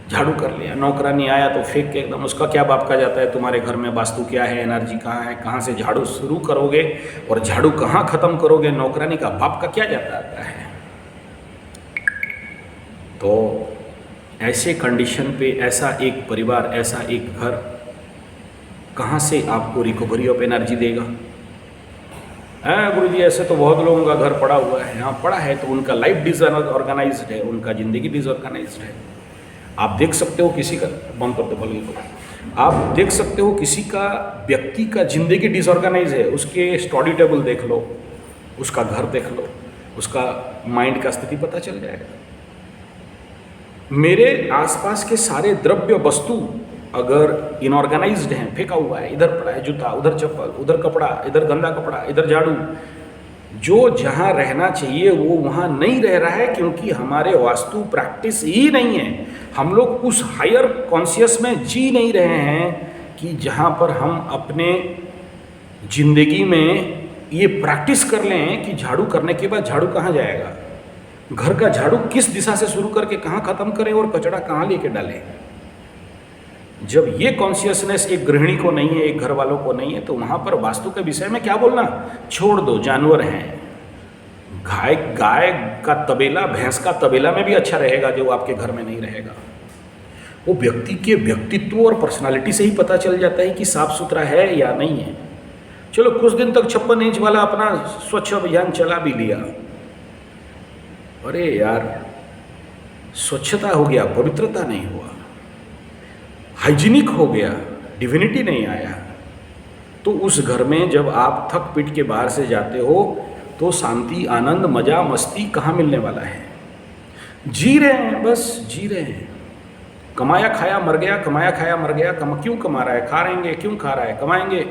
झाड़ू कर लिया, नौकरानी आया तो फेंक के एकदम, उसका क्या बाप का जाता है तुम्हारे घर में वास्तु क्या है, एनर्जी कहाँ है, कहाँ से झाड़ू शुरू करोगे और झाड़ू कहाँ खत्म करोगे, नौकरानी का बाप का क्या जाता आता है। तो ऐसे कंडीशन पे ऐसा एक परिवार, ऐसा एक घर कहाँ से आपको रिकवरी ऑफ एनर्जी देगा। गुरुजी ऐसे तो बहुत लोगों का घर पड़ा हुआ है, हाँ पड़ा है तो उनका लाइफ डिसऑर्गेनाइज्ड है, उनका जिंदगी डिसऑर्गेनाइज्ड है। आप देख सकते हो किसी का, बंद कर दो बल्कि को, आप देख सकते हो किसी का, व्यक्ति का जिंदगी डिसऑर्गेनाइज है, उसके स्टडी टेबल देख लो, उसका घर देख लो, उसका माइंड का स्थिति पता चल जाएगा। मेरे आसपास के सारे द्रव्य वस्तु अगर इनऑर्गेनाइज्ड हैं, फेंका हुआ है, इधर पड़ा है जूता, उधर चप्पल, उधर कपड़ा, इधर गंदा कपड़ा, इधर झाड़ू, जो जहाँ रहना चाहिए वो वहाँ नहीं रह रहा है, क्योंकि हमारे वास्तु प्रैक्टिस ही नहीं है। हम लोग उस हायर कॉन्शियस में जी नहीं रहे हैं कि जहाँ पर हम अपने जिंदगी में ये प्रैक्टिस कर लें कि झाड़ू करने के बाद झाड़ू कहाँ जाएगा, घर का झाड़ू किस दिशा से शुरू करके कहाँ खत्म करें और कचरा कहाँ लेके डालें। जब ये कॉन्शियसनेस एक गृहिणी को नहीं है, एक घर वालों को नहीं है, तो वहाँ पर वास्तु के विषय में क्या बोलना, छोड़ दो, जानवर हैं। गाय का तबेला, भैंस का तबेला में भी अच्छा रहेगा, जो आपके घर में नहीं रहेगा। वो व्यक्ति के व्यक्तित्व और पर्सनालिटी से ही पता चल जाता है कि साफ सुथरा है या नहीं है। चलो कुछ दिन तक 56 इंच वाला अपना स्वच्छ अभियान चला भी लिया, अरे यार स्वच्छता हो गया, पवित्रता नहीं हुआ, हाइजीनिक हो गया, डिविनिटी नहीं आया, तो उस घर में जब आप थक पीट के बाहर से जाते हो तो शांति, आनंद, मजा, मस्ती कहाँ मिलने वाला है। जी रहे हैं, बस जी रहे हैं, कमाया खाया मर गया, कमाया खाया मर गया, क्यों कमा रहा है, खा रहेंगे, क्यों खा रहा है, कमाएंगे,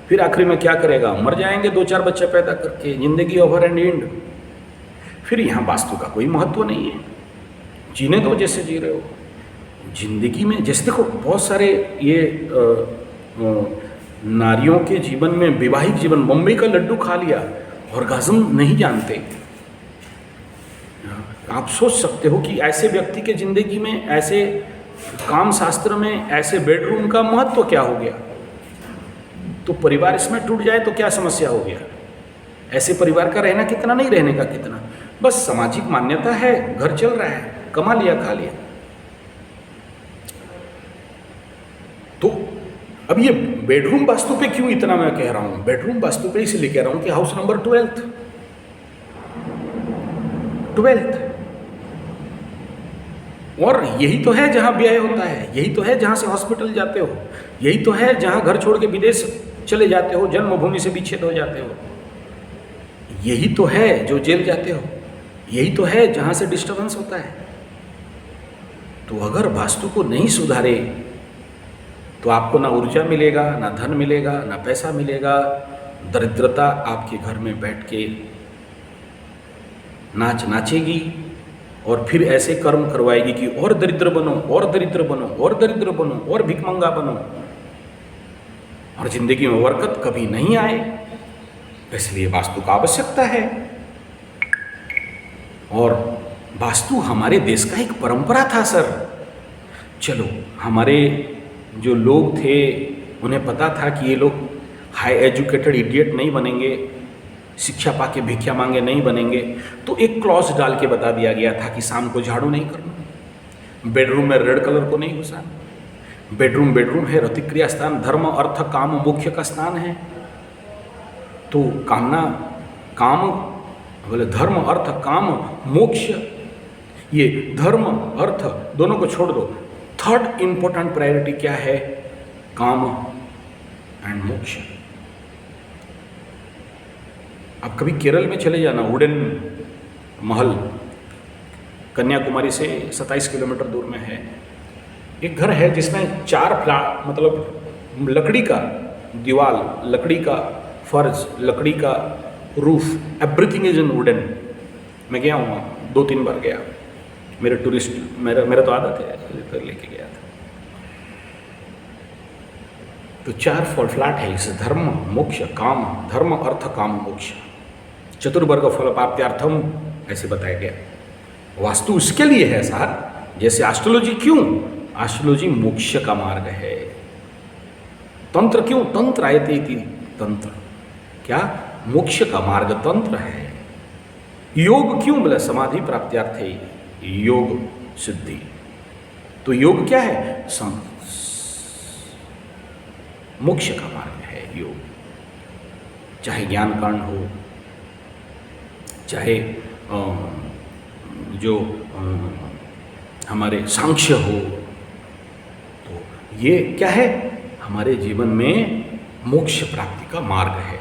फिर आखिरी में क्या करेगा, मर जाएंगे 2-4 बच्चे पैदा करके, जिंदगी ओवर एंड एंड। फिर यहाँ वास्तु का कोई महत्व नहीं है, जीने दो जैसे जी रहे हो जिंदगी में। जैसे देखो बहुत सारे ये नारियों के जीवन में, वैवाहिक जीवन, बॉम्बे का लड्डू खा लिया, ऑर्गाज्म नहीं जानते। आप सोच सकते हो कि ऐसे व्यक्ति के जिंदगी में, ऐसे काम शास्त्र में, ऐसे बेडरूम का महत्व क्या हो गया। तो परिवार इसमें टूट जाए तो क्या समस्या हो गया। ऐसे परिवार का रहना कितना, नहीं रहने का कितना, बस सामाजिक मान्यता है, घर चल रहा है, कमा लिया खा लिया। तो अब ये बेडरूम वास्तु पे क्यों इतना मैं कह रहा हूं, बेडरूम वास्तु पे इसलिए कह रहा हूं कि हाउस नंबर 12 और यही तो है जहां व्यय होता है, यही तो है जहां से हॉस्पिटल जाते हो, यही तो है जहां घर छोड़ के विदेश चले जाते हो, जन्मभूमि से विच्छेद हो जाते हो, यही तो है जो जेल जाते हो, यही तो है जहां से डिस्टर्बेंस होता है। तो अगर वास्तु को नहीं सुधारे तो आपको ना ऊर्जा मिलेगा, ना धन मिलेगा, ना पैसा मिलेगा। दरिद्रता आपके घर में बैठ के नाचेगी और फिर ऐसे कर्म करवाएगी कि और दरिद्र बनो, और दरिद्र बनो, और दरिद्र बनो, और भिखमंगा बनो, और जिंदगी में बरकत कभी नहीं आए। इसलिए वास्तु का आवश्यकता है। और वास्तु हमारे देश का एक परंपरा था सर। चलो, हमारे जो लोग थे उन्हें पता था कि ये लोग हाई एजुकेटेड इडियट नहीं बनेंगे, शिक्षा पाके भिक्षा मांगे नहीं बनेंगे, तो एक क्लॉज डाल के बता दिया गया था कि शाम को झाड़ू नहीं करना, बेडरूम में रेड कलर को नहीं घुसाना। बेडरूम है रतिक्रिया स्थान, धर्म अर्थ काम मोक्ष का स्थान है। तो काम बोले धर्म अर्थ काम मोक्ष, ये धर्म अर्थ दोनों को छोड़ दो, थर्ड इंपॉर्टेंट प्रायोरिटी क्या है? काम एंड मोक्ष। आप कभी केरल में चले जाना, वुडन महल कन्याकुमारी से 27 किलोमीटर दूर में है। एक घर है जिसमें 4 फ्लैट, मतलब लकड़ी का दीवार, लकड़ी का फर्श, लकड़ी का roof, everything is in wooden. मैं गया हूँ, 2-3 बार गया, मेरे टूरिस्ट, मेरा तो आदत है तो लेके गया था। तो 4 फ्लैट है इस धर्म मोक्ष काम, धर्म अर्थ काम मोक्ष, चतुर्वर्ग फल प्राप्त्यार्थम ऐसे बताया गया। वास्तु उसके लिए है साहब, जैसे एस्ट्रोलॉजी क्यों? एस्ट्रोलॉजी मोक्ष का मार्ग है। तंत्र क्यों? तंत्र आयते इति तंत्र, क्या? मोक्ष का मार्ग तंत्र है। योग क्यों? बोला समाधि प्राप्त्यार्थे योग सिद्धि। तो योग क्या है? मोक्ष का मार्ग है योग। चाहे ज्ञान कांड हो, चाहे जो हमारे सांख्य हो, तो ये क्या है? हमारे जीवन में मोक्ष प्राप्ति का मार्ग है।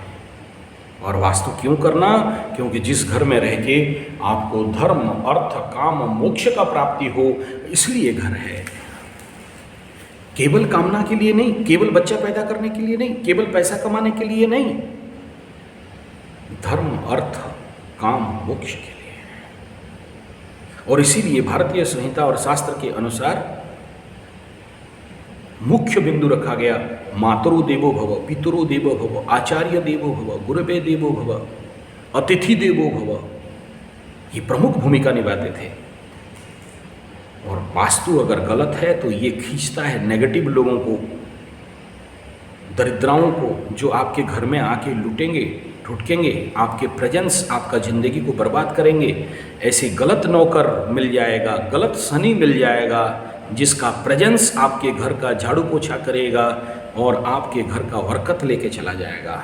और वास्तु क्यों करना? क्योंकि जिस घर में रह के आपको धर्म अर्थ काम मोक्ष का प्राप्ति हो, इसलिए घर है। केवल कामना के लिए नहीं, केवल बच्चा पैदा करने के लिए नहीं, केवल पैसा कमाने के लिए नहीं, धर्म अर्थ काम मोक्ष के लिए। और इसीलिए भारतीय संहिता और शास्त्र के अनुसार मुख्य बिंदु रखा गया, मातरो देवो भव, पितरो देवो भव, आचार्य देवो भव, गुरवे देवो भव, अतिथि देवो भव। ये प्रमुख भूमिका निभाते थे। और वास्तु अगर गलत है तो ये खींचता है नेगेटिव लोगों को, दरिद्राओं को, जो आपके घर में आके लूटेंगे, ठुटकेंगे, आपके प्रेजेंस, आपका जिंदगी को बर्बाद करेंगे। ऐसे गलत नौकर मिल जाएगा, गलत शनि मिल जाएगा, जिसका प्रेजेंस आपके घर का झाड़ू पोछा करेगा और आपके घर का बरकत लेके चला जाएगा।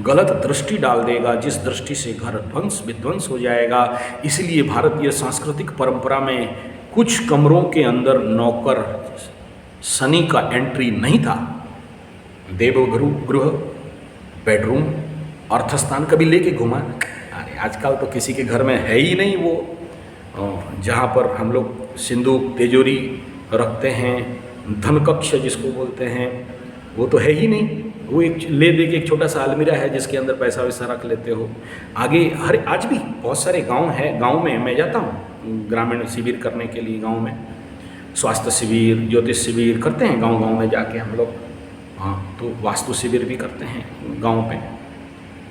गलत दृष्टि डाल देगा, जिस दृष्टि से घर ध्वंस विध्वंस हो जाएगा। इसलिए भारतीय सांस्कृतिक परंपरा में कुछ कमरों के अंदर नौकर शनि का एंट्री नहीं था। देवगृह, बेडरूम, अर्थस्थान कभी लेके घुमा? अरे आजकल तो किसी के घर में है ही नहीं वो, जहाँ पर हम लोग सिंदूक तिजोरी रखते हैं, धन कक्ष जिसको बोलते हैं, वो तो है ही नहीं। वो एक ले दे के एक छोटा सा अलमीरा है जिसके अंदर पैसा वैसा रख लेते हो। आगे हर आज भी बहुत सारे गांव हैं, गांव में मैं जाता हूँ ग्रामीण शिविर करने के लिए। गांव में स्वास्थ्य शिविर, ज्योतिष शिविर करते हैं गांव-गांव में जाके हम लोग। हाँ, तो वास्तु शिविर भी करते हैं गांव पे।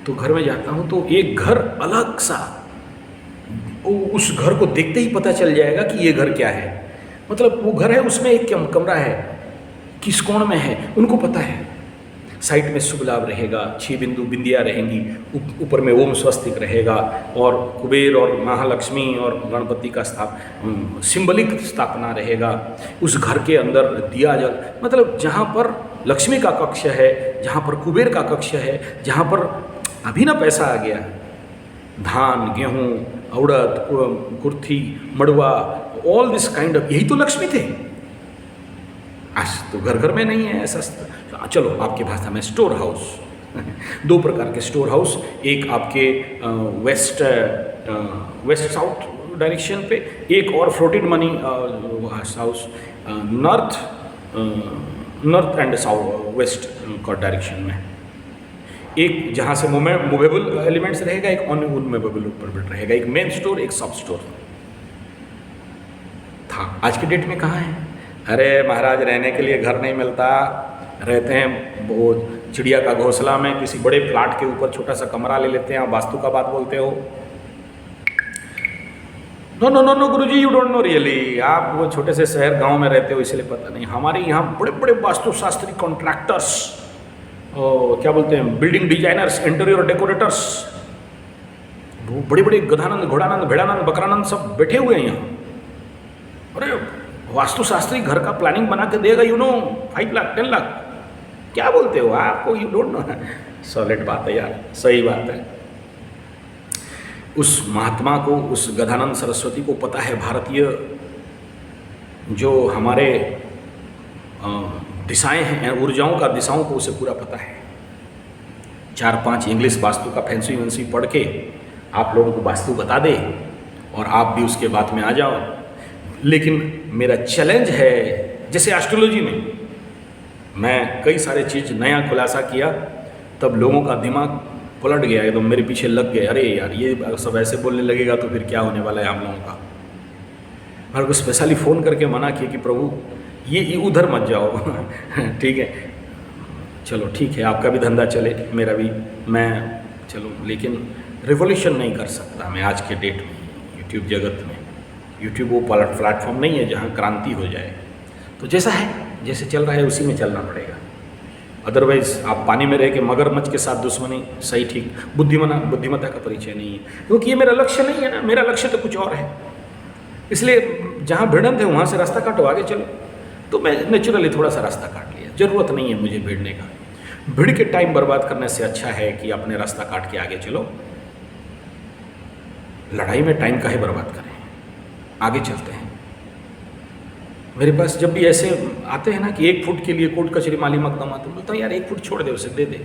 तो घर में जाता हूँ तो एक घर अलग सा, उस घर को देखते ही पता चल जाएगा कि ये घर क्या है। मतलब वो घर है, उसमें एक कमरा है, किस कोण में है उनको पता है। साइड में शुभ लाभ रहेगा, 6 बिंदु बिंदियाँ रहेंगी, ऊपर में ओम स्वस्तिक रहेगा, और कुबेर और महालक्ष्मी और गणपति का सिंबलिक स्थापना रहेगा। उस घर के अंदर दिया जल, मतलब जहाँ पर लक्ष्मी का कक्ष है, जहाँ पर कुबेर का कक्ष है, जहाँ पर अभी ना पैसा आ गया, धान, गेहूँ, उड़द, कुर्थी, मड़ुआ, ऑल दिस काइंड ऑफ, यही तो लक्ष्मी थे। आज तो घर घर में नहीं है ऐसा। चलो आपकी भाषा में स्टोर हाउस, 2 प्रकार के स्टोर हाउस, एक आपके वेस्ट साउथ डायरेक्शन पे, एक और floated money house north and south west का डायरेक्शन में। एक जहाँ से मूवेबल एलिमेंट्स रहेगा, एक अनमूवेबल ऊपर रहेगा, एक मेन स्टोर, एक सब स्टोर था। आज के डेट में कहाँ है? अरे महाराज, रहने के लिए घर नहीं मिलता, रहते हैं वो चिड़िया का घोंसला में, किसी बड़े प्लाट के ऊपर छोटा सा कमरा ले लेते हैं। आप वास्तु का बात बोलते हो। No no no no Guruji, you don't know really. आप वो छोटे से शहर गांव में रहते हो इसलिए पता नहीं। हमारे यहाँ बड़े बड़े वास्तुशास्त्री, कॉन्ट्रैक्टर्स, क्या बोलते हैं, बिल्डिंग डिजाइनर्स, इंटीरियर डेकोरेटर्स, वो बड़े बड़े गधानंद, घोड़ानंद, भेड़ानंद, बकरानंद सब बैठे हुए हैं यहाँ। अरे वास्तुशास्त्री घर का प्लानिंग बना के देगा, 5 लाख 10 लाख। क्या बोलते हो आपको, यू डोंट नो। सॉलिड बात है यार, सही बात है। उस महात्मा को, उस गधानंद सरस्वती को पता है भारतीय जो हमारे दिशाएं हैं, ऊर्जाओं का, दिशाओं को उसे पूरा पता है। 4-5 इंग्लिश वास्तु का फैंसी वैंसी पढ़ के आप लोगों को वास्तु बता दे और आप भी उसके बात में आ जाओ। लेकिन मेरा चैलेंज है, जैसे एस्ट्रोलॉजी में मैं कई सारे चीज़ नया खुलासा किया, तब लोगों का दिमाग पलट गया एकदम, मेरे पीछे लग गए। अरे यार ये सब ऐसे बोलने लगेगा तो फिर क्या होने वाला है हम लोगों का। मेरे को स्पेशली फ़ोन करके मना किया कि प्रभु ये उधर मत जाओ। ठीक है, चलो ठीक है, आपका भी धंधा चले, मेरा भी, मैं चलो, लेकिन रिवॉल्यूशन नहीं कर सकता मैं आज के डेट में यूट्यूब जगत में। यूट्यूब वो प्लेटफॉर्म नहीं है जहाँ क्रांति हो जाए। तो जैसा है, जैसे चल रहा है उसी में चलना पड़ेगा। अदरवाइज आप पानी में रह के मगरमच्छ के साथ दुश्मनी, सही ठीक, बुद्धिमत्ता का परिचय नहीं है। क्योंकि ये मेरा लक्ष्य नहीं है ना, मेरा लक्ष्य तो कुछ और है। इसलिए जहाँ भिड़ंत है वहाँ से रास्ता काटो, आगे चलो। तो मैं नेचुरली थोड़ा सा रास्ता काट लिया, ज़रूरत नहीं है मुझे भिड़ने का। भिड़ के टाइम बर्बाद करने से अच्छा है कि अपने रास्ता काट के आगे चलो। लड़ाई में टाइम काहे बर्बाद करें, आगे चलते हैं। मेरे पास जब भी ऐसे आते हैं ना कि 1 फुट के लिए कोर्ट कचहरी माली मकदमा, तो बोलता हूँ यार 1 फुट छोड़ दे, उसे दे दे,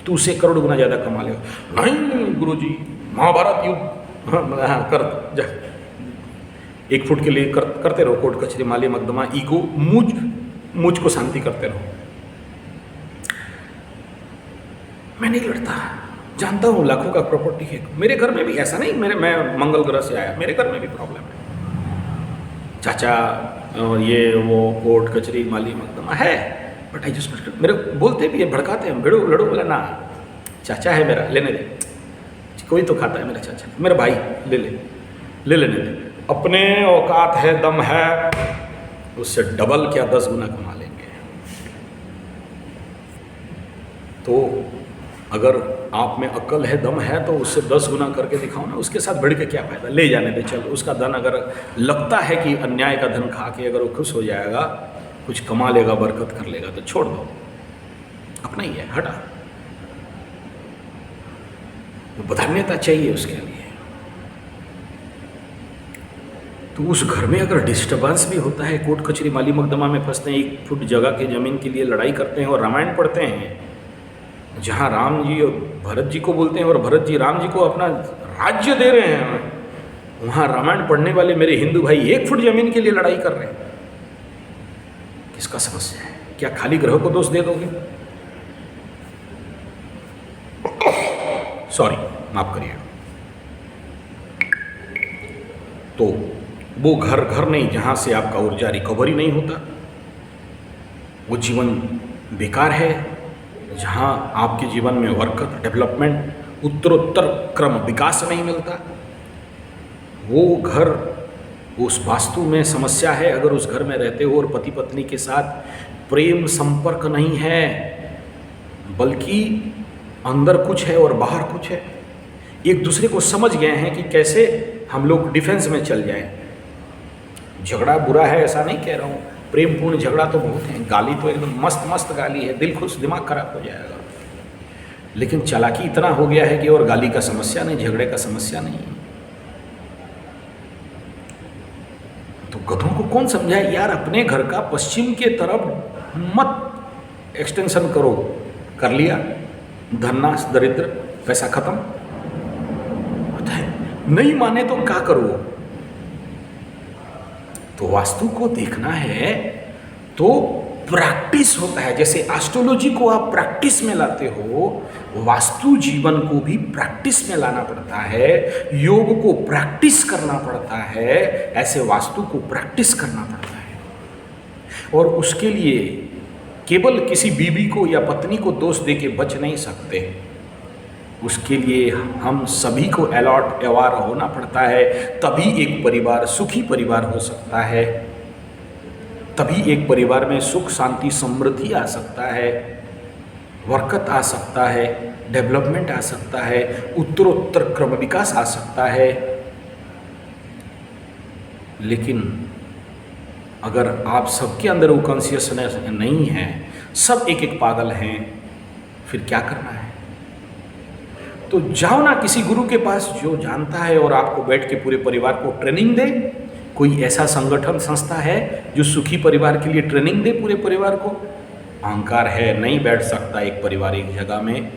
तू उससे करोड़ गुना ज़्यादा कमा ले। नहीं गुरुजी, महाभारत युद्ध, हाँ कर जा, 1 फुट के लिए करते रहो कोर्ट कचहरी माली मकदमा, ईगो, मुझ को शांति करते रहो। मैं नहीं लड़ता, जानता हूँ लाखों का प्रॉपर्टी है मेरे घर में भी। ऐसा नहीं मैं मंगल ग्रह से आया, मेरे घर में भी प्रॉब्लम है। चाचा और ये वो कोर्ट कचहरी माली मकदमा है, बट आई जस्ट, मेरे बोलते भी है, भड़काते हैं, भिड़ो लड़ो, बोला ना चाचा है मेरा, लेने दे, कोई तो खाता है मेरा चाचा, मेरा भाई, ले लेने दे, अपने औकात है, दम है, उससे डबल क्या 10 गुना कमा लेंगे। तो अगर आप में अक्ल है, दम है, तो उससे 10 गुना करके दिखाओ ना। उसके साथ भिड़ के क्या फायदा, ले जाने दे, चल। उसका धन अगर लगता है कि अन्याय का धन खा के अगर वो खुश हो जाएगा, कुछ कमा लेगा, बरकत कर लेगा, तो छोड़ दो, अपना ही है, हटा। वो धन्यता चाहिए उसके लिए। तो उस घर में अगर डिस्टर्बेंस भी होता है, कोर्ट कचहरी माली मकदमा में फंसते हैं, 1 फुट जगह की जमीन के लिए लड़ाई करते हैं और रामायण पढ़ते हैं, जहाँ राम जी भरत जी को बोलते हैं और भरत जी राम जी को अपना राज्य दे रहे हैं, वहाँ रामायण पढ़ने वाले मेरे हिंदू भाई 1 फुट जमीन के लिए लड़ाई कर रहे हैं। किसका समस्या है? क्या खाली ग्रह को दोष दे दोगे? सॉरी, माफ करिए। तो वो घर नहीं जहाँ से आपका ऊर्जा रिकवरी नहीं होता, वो जीवन बेकार है। जहाँ आपके जीवन में वर्कत, डेवलपमेंट, उत्तरोत्तर क्रम, विकास नहीं मिलता, वो घर, उस वास्तु में समस्या है। अगर उस घर में रहते हो और पति पत्नी के साथ प्रेम संपर्क नहीं है, बल्कि अंदर कुछ है और बाहर कुछ है, एक दूसरे को समझ गए हैं कि कैसे हम लोग डिफेंस में चल जाएं। झगड़ा बुरा है ऐसा नहीं कह रहा हूँ, प्रेमपूर्ण झगड़ा तो बहुत है, गाली तो एकदम मस्त मस्त गाली है, दिल खुश, दिमाग खराब हो जाएगा। लेकिन चालाकी इतना हो गया है कि और गाली का समस्या नहीं, झगड़े का समस्या नहीं। तो गधों को कौन समझाए यार, अपने घर का पश्चिम के तरफ मत एक्सटेंशन करो। कर लिया, धन्नाश, दरिद्र, पैसा खत्म। नहीं माने तो क्या करो? तो वास्तु को देखना है तो प्रैक्टिस होता है। जैसे एस्ट्रोलॉजी को आप प्रैक्टिस में लाते हो, वास्तु जीवन को भी प्रैक्टिस में लाना पड़ता है। योग को प्रैक्टिस करना पड़ता है, ऐसे वास्तु को प्रैक्टिस करना पड़ता है। और उसके लिए केवल किसी बीवी को या पत्नी को दोष दे के बच नहीं सकते। उसके लिए हम सभी को अलर्ट अवेयर होना पड़ता है, तभी एक परिवार सुखी परिवार हो सकता है, तभी एक परिवार में सुख शांति समृद्धि आ सकता है, बरकत आ सकता है, डेवलपमेंट आ सकता है, उत्तरोत्तर क्रम विकास आ सकता है। लेकिन अगर आप सबके अंदर वो कॉन्शियसनेस नहीं है, सब एक एक पागल हैं, फिर क्या करना है? तो जाओ ना किसी गुरु के पास जो जानता है और आपको बैठ के पूरे परिवार को ट्रेनिंग दे। कोई ऐसा संगठन संस्था है जो सुखी परिवार के लिए ट्रेनिंग दे पूरे परिवार को? अहंकार है, नहीं बैठ सकता एक परिवार एक जगह में,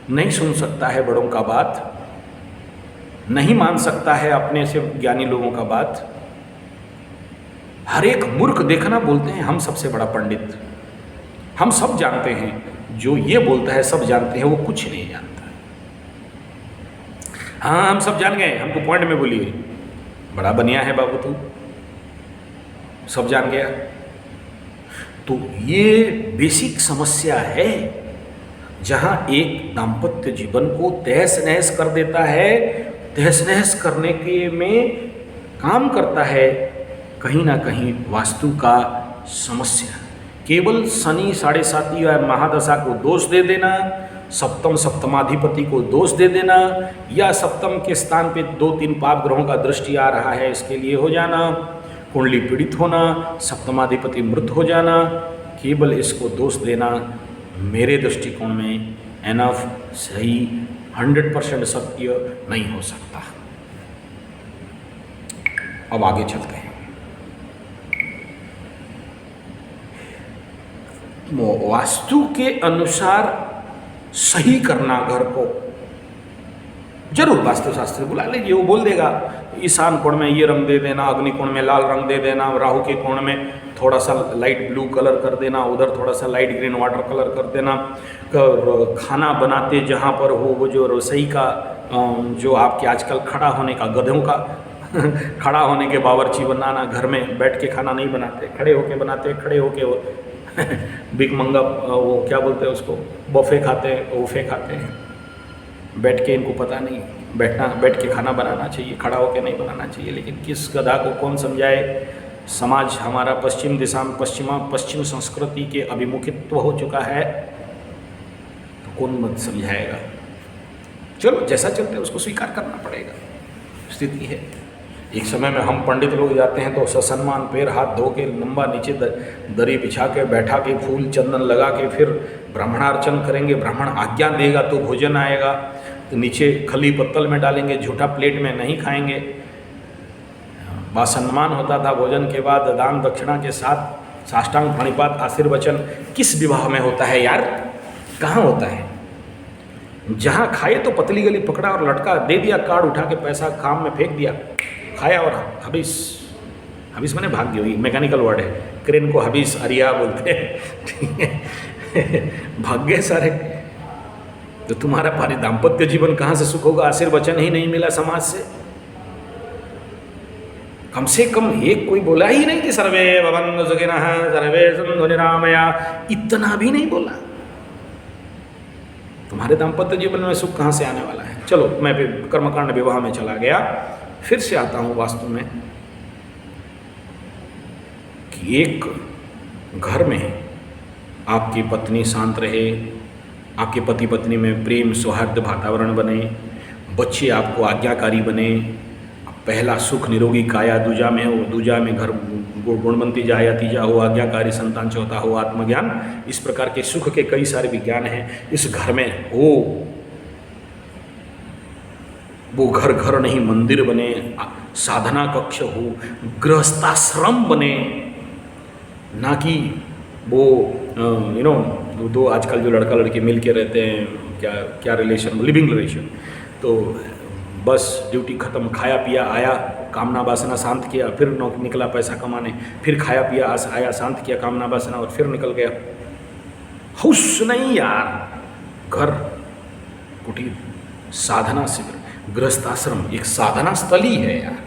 नहीं सुन सकता है बड़ों का बात, नहीं मान सकता है अपने से ज्ञानी लोगों का बात। हर एक मूर्ख देखना बोलते हैं हम सबसे बड़ा पंडित, हम सब जानते हैं। जो ये बोलता है सब जानते हैं, वो कुछ नहीं जानता। हाँ हम सब जान गए, हमको पॉइंट में बोलिए, बड़ा बनिया है बाबू तू, सब जान गया। तो ये बेसिक समस्या है जहाँ एक दाम्पत्य जीवन को तहस नहस कर देता है, तहस नहस करने के में काम करता है कहीं ना कहीं वास्तु का समस्या। केवल शनि 7.5 या महादशा को दोष दे देना, सप्तम सप्तमाधिपति को दोष दे देना, या सप्तम के स्थान पे 2-3 पाप ग्रहों का दृष्टि आ रहा है इसके लिए हो जाना, कुंडली पीड़ित होना, सप्तमाधिपति मृत हो जाना, केवल इसको दोष देना मेरे दृष्टिकोण में एनफ सही 100% सत्य नहीं हो सकता। अब आगे चलते हैं। वास्तु के अनुसार सही करना घर को, जरूर वास्तुशास्त्री बुला लीजिए, वो बोल देगा ईशान कोण में ये रंग दे देना, अग्नि कोण में लाल रंग दे देना, राहु के कोण में थोड़ा सा लाइट ब्लू कलर कर देना, उधर थोड़ा सा लाइट ग्रीन वाटर कलर कर देना। खाना बनाते जहाँ पर हो वो जो रसोई का जो आपके आजकल खड़ा होने का गधों का खड़ा होने के बावर्ची बनाना, घर में बैठ के खाना नहीं बनाते, खड़े होके बनाते, खड़े होके वो बिग मंगा वो क्या बोलते हैं उसको, बफे खाते हैं, वफे खाते हैं। बैठ के इनको पता नहीं बैठ के खाना बनाना चाहिए, खड़ा होके नहीं बनाना चाहिए। लेकिन किस गधा को कौन समझाए? समाज हमारा पश्चिम दिशा में पश्चिम संस्कृति के अभिमुखित्व हो चुका है, तो कौन मत समझाएगा? चलो जैसा चलते हैं उसको स्वीकार करना पड़ेगा, स्थिति है। एक समय में हम पंडित लोग जाते हैं तो ससम्मान पैर हाथ धो के लंबा नीचे दरी बिछा के बैठा के फूल चंदन लगा के फिर ब्राह्मणार्चन करेंगे, ब्राह्मण आज्ञा देगा तो भोजन आएगा, तो नीचे खली पत्तल में डालेंगे, झूठा प्लेट में नहीं खाएंगे। सम्मान होता था भोजन के बाद दान दक्षिणा के साथ साष्टांग प्रणिपात आशीर्वचन। किस विवाह में होता है यार? कहाँ होता है? जहाँ खाए तो पतली गली पकड़ा और लटका दे दिया, कार्ड उठा के पैसा खाम में फेंक दिया, खाया और हबीस। हबीस मैंने भाग्य हुई, मैकेनिकल वर्ड है, क्रेन को हबीस अरिया बोलते हैं, ठीक है। भाग्य सारे। तो तुम्हारा पारी दाम्पत्य जीवन कहाँ से सुख होगा? आशीर्वचन ही नहीं मिला समाज से कम एक कोई बोला ही नहीं कि सर्वे भवन्तु सुखिनः सर्वे सन्तु निरामया, इतना भी नहीं बोला। तुम्हारे दाम्पत्य जीवन में सुख कहाँ से आने वाला है? चलो मैं फिर कर्मकांड विवाह में चला गया, फिर से आता हूँ वास्तु में कि एक घर में आपकी पत्नी शांत रहे, आपके पति पत्नी में प्रेम सौहार्द वातावरण बने, बच्चे आपको आज्ञाकारी बने, पहला सुख निरोगी काया दूजा में हो, दूजा में घर गुणवंती जाया, तीजा हो आज्ञाकारी संतान, चौथा हो आत्मज्ञान। इस प्रकार के सुख के कई सारे विज्ञान हैं इस घर में हो। वो घर घर नहीं मंदिर बने, साधना कक्ष हो, गृहस्थाश्रम बने, ना कि वो दो आजकल जो लड़का लड़की मिल के रहते हैं, क्या रिलेशन, लिविंग रिलेशन। तो बस ड्यूटी ख़त्म, खाया पिया आया, कामना वासना शांत किया, फिर निकला पैसा कमाने, फिर खाया पिया आया, शांत किया कामना वासना और फिर निकल गया। हाउस नहीं यार, घर कुटीर, साधना शिविर, गृहस्थाश्रम एक साधना स्थली है यार।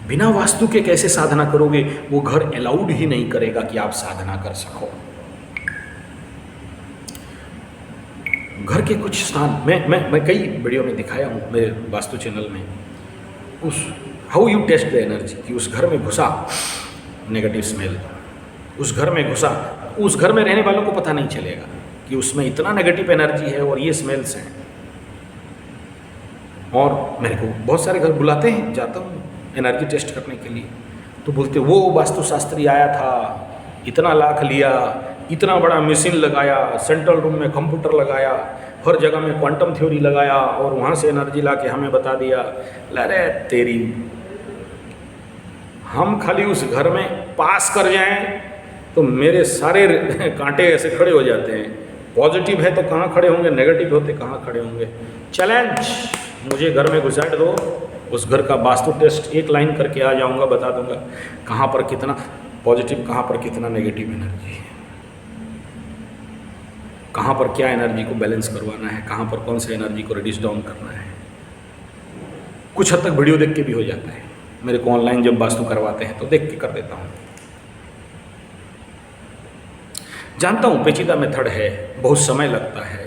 बिना वास्तु के कैसे साधना करोगे? वो घर अलाउड ही नहीं करेगा कि आप साधना कर सको। घर के कुछ स्थान मैं कई वीडियो में दिखाया हूँ मेरे वास्तु चैनल में, उस how you test the energy, कि उस घर में घुसा नेगेटिव स्मेल, उस घर में घुसा, उस घर में रहने वालों को पता नहीं चलेगा कि उसमें इतना नेगेटिव एनर्जी है और ये स्मेल्स हैं। और मेरे को बहुत सारे घर बुलाते हैं, जाता हूँ एनर्जी टेस्ट करने के लिए, तो बोलते वो वास्तुशास्त्री आया था, इतना लाख लिया, इतना बड़ा मशीन लगाया, सेंट्रल रूम में कंप्यूटर लगाया, हर जगह में क्वांटम थ्योरी लगाया और वहाँ से एनर्जी ला के हमें बता दिया। अरे तेरी, हम खाली उस घर में पास कर जाएं तो मेरे सारे कांटे ऐसे खड़े हो जाते हैं। पॉजिटिव है तो कहाँ खड़े होंगे, नेगेटिव होते कहाँ खड़े होंगे। चैलेंज, मुझे घर में घुसाड़ दो, उस घर का वास्तु टेस्ट एक लाइन करके आ जाऊंगा, बता दूंगा कहाँ पर कितना पॉजिटिव, कहाँ पर कितना नेगेटिव एनर्जी है, कहाँ पर क्या एनर्जी को बैलेंस करवाना है, कहाँ पर कौन सा एनर्जी को रिड्यूस डाउन करना है। कुछ हद तक वीडियो देख के भी हो जाता है, मेरे को ऑनलाइन जब वास्तु करवाते हैं तो देख के कर देता हूँ। जानता हूँ पेचीदा मेथड है, बहुत समय लगता है,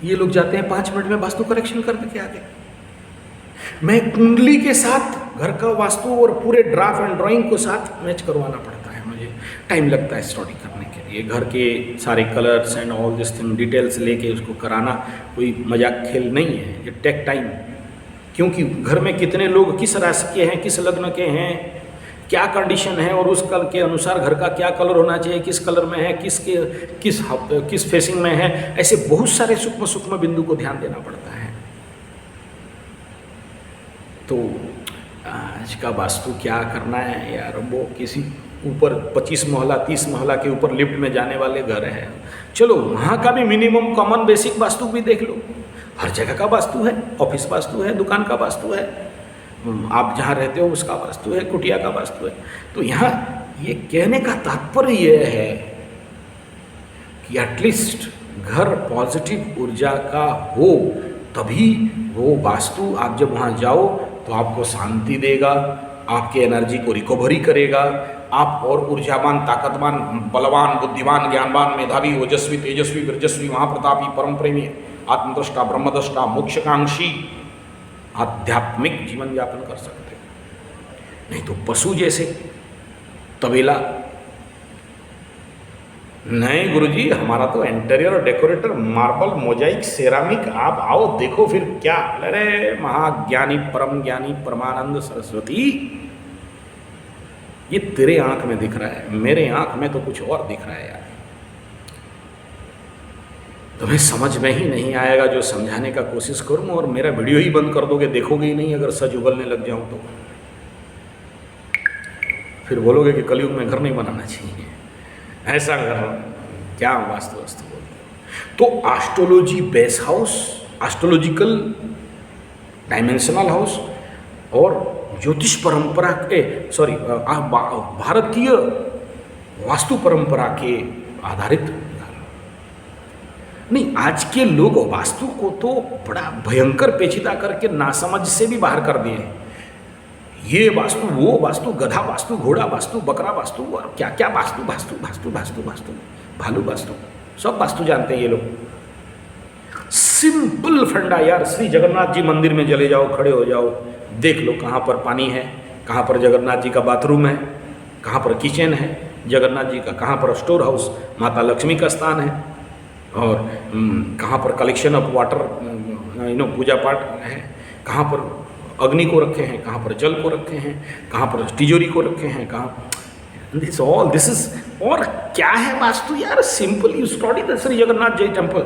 ये लोग जाते हैं 5 मिनट में वास्तु करेक्शन कर के आगे। मैं कुंडली के साथ घर का वास्तु और पूरे ड्राफ्ट एंड ड्राइंग को साथ मैच करवाना पड़ता है, मुझे टाइम लगता है स्टडी करने के लिए। घर के सारे colours and all this thing details लेके उसको कराना कोई मजाक खेल नहीं है, ये टेक टाइम। क्योंकि घर में कितने लोग किस राशि के हैं, किस लग्न के हैं, क्या कंडीशन है और उस कलर के अनुसार घर का क्या कलर होना चाहिए, किस कलर में है, किस फेसिंग में है, ऐसे बहुत सारे सूक्ष्म सूक्ष्म बिंदु को ध्यान देना पड़ता है। तो आज का वास्तु क्या करना है यार, वो किसी ऊपर 25 मोहल्ला 30 मोहल्ला के ऊपर लिफ्ट में जाने वाले घर हैं, चलो वहाँ का भी मिनिमम कॉमन बेसिक वास्तु भी देख लो। हर जगह का वास्तु है, ऑफिस वास्तु है, दुकान का वास्तु है, आप जहाँ रहते हो उसका वास्तु है, कुटिया का वास्तु है। तो यहाँ ये कहने का तात्पर्य यह है कि एटलीस्ट घर पॉजिटिव ऊर्जा का हो, तभी वो वास्तु आप जब वहाँ जाओ तो आपको शांति देगा, आपके एनर्जी को रिकवरी करेगा, आप और ऊर्जावान, ताकतवान, बलवान, बुद्धिमान, ज्ञानवान, मेधावी, ओजस्वी, तेजस्वी, विरजस्वी, महाप्रतापी, परम प्रेमी, आत्मद्रष्टा, ब्रह्मद्रष्टा, मोक्षकांक्षी, आध्यात्मिक जीवन यापन कर सकते हैं। नहीं तो पशु जैसे तबेला, नहीं गुरुजी हमारा तो interior decorator, marble, Mosaic, ceramic, आप आओ देखो फिर क्या। अरे महाज्ञानी, परम ज्ञानी, परमानंद सरस्वती, ये तेरे आंख में दिख रहा है, मेरे आंख में तो कुछ और दिख रहा है यार। तुम्हें समझ में ही नहीं आएगा जो समझाने का कोशिश करूं, और मेरा वीडियो ही बंद कर दोगे, देखोगे ही नहीं अगर सच उगलने लग जाऊं तो। फिर बोलोगे कि कलयुग में घर नहीं बनाना चाहिए, ऐसा घर क्या वास्तु बोलते हो। तो astrology base house, astrological dimensional house और ज्योतिष परंपरा के भारतीय वास्तु परंपरा के आधारित नहीं। आज के लोग वास्तु को तो बड़ा भयंकर पेचीदा करके नासमझ से भी बाहर कर दिए। ये वास्तु, वो वास्तु, गधा वास्तु, घोड़ा वास्तु, बकरा वास्तु और क्या क्या वास्तु, भालू वास्तु, सब वास्तु जानते हैं ये लोग। सिंपल फंडा यार, श्री जगन्नाथ जी मंदिर में चले जाओ, खड़े हो जाओ, देख लो कहाँ पर पानी है, कहाँ पर जगन्नाथ जी का बाथरूम है, कहाँ पर किचन है जगन्नाथ जी का, कहाँ पर स्टोर हाउस माता लक्ष्मी का स्थान है, और कहाँ पर कलेक्शन ऑफ वाटर पूजा पाठ है, कहाँ पर अग्नि को रखे हैं, कहाँ पर जल को रखे हैं, कहाँ पर तिजोरी को रखे हैं, कहाँ दिस इज। और क्या है वास्तु यार, simple you study the Shri Jagannath ji temple,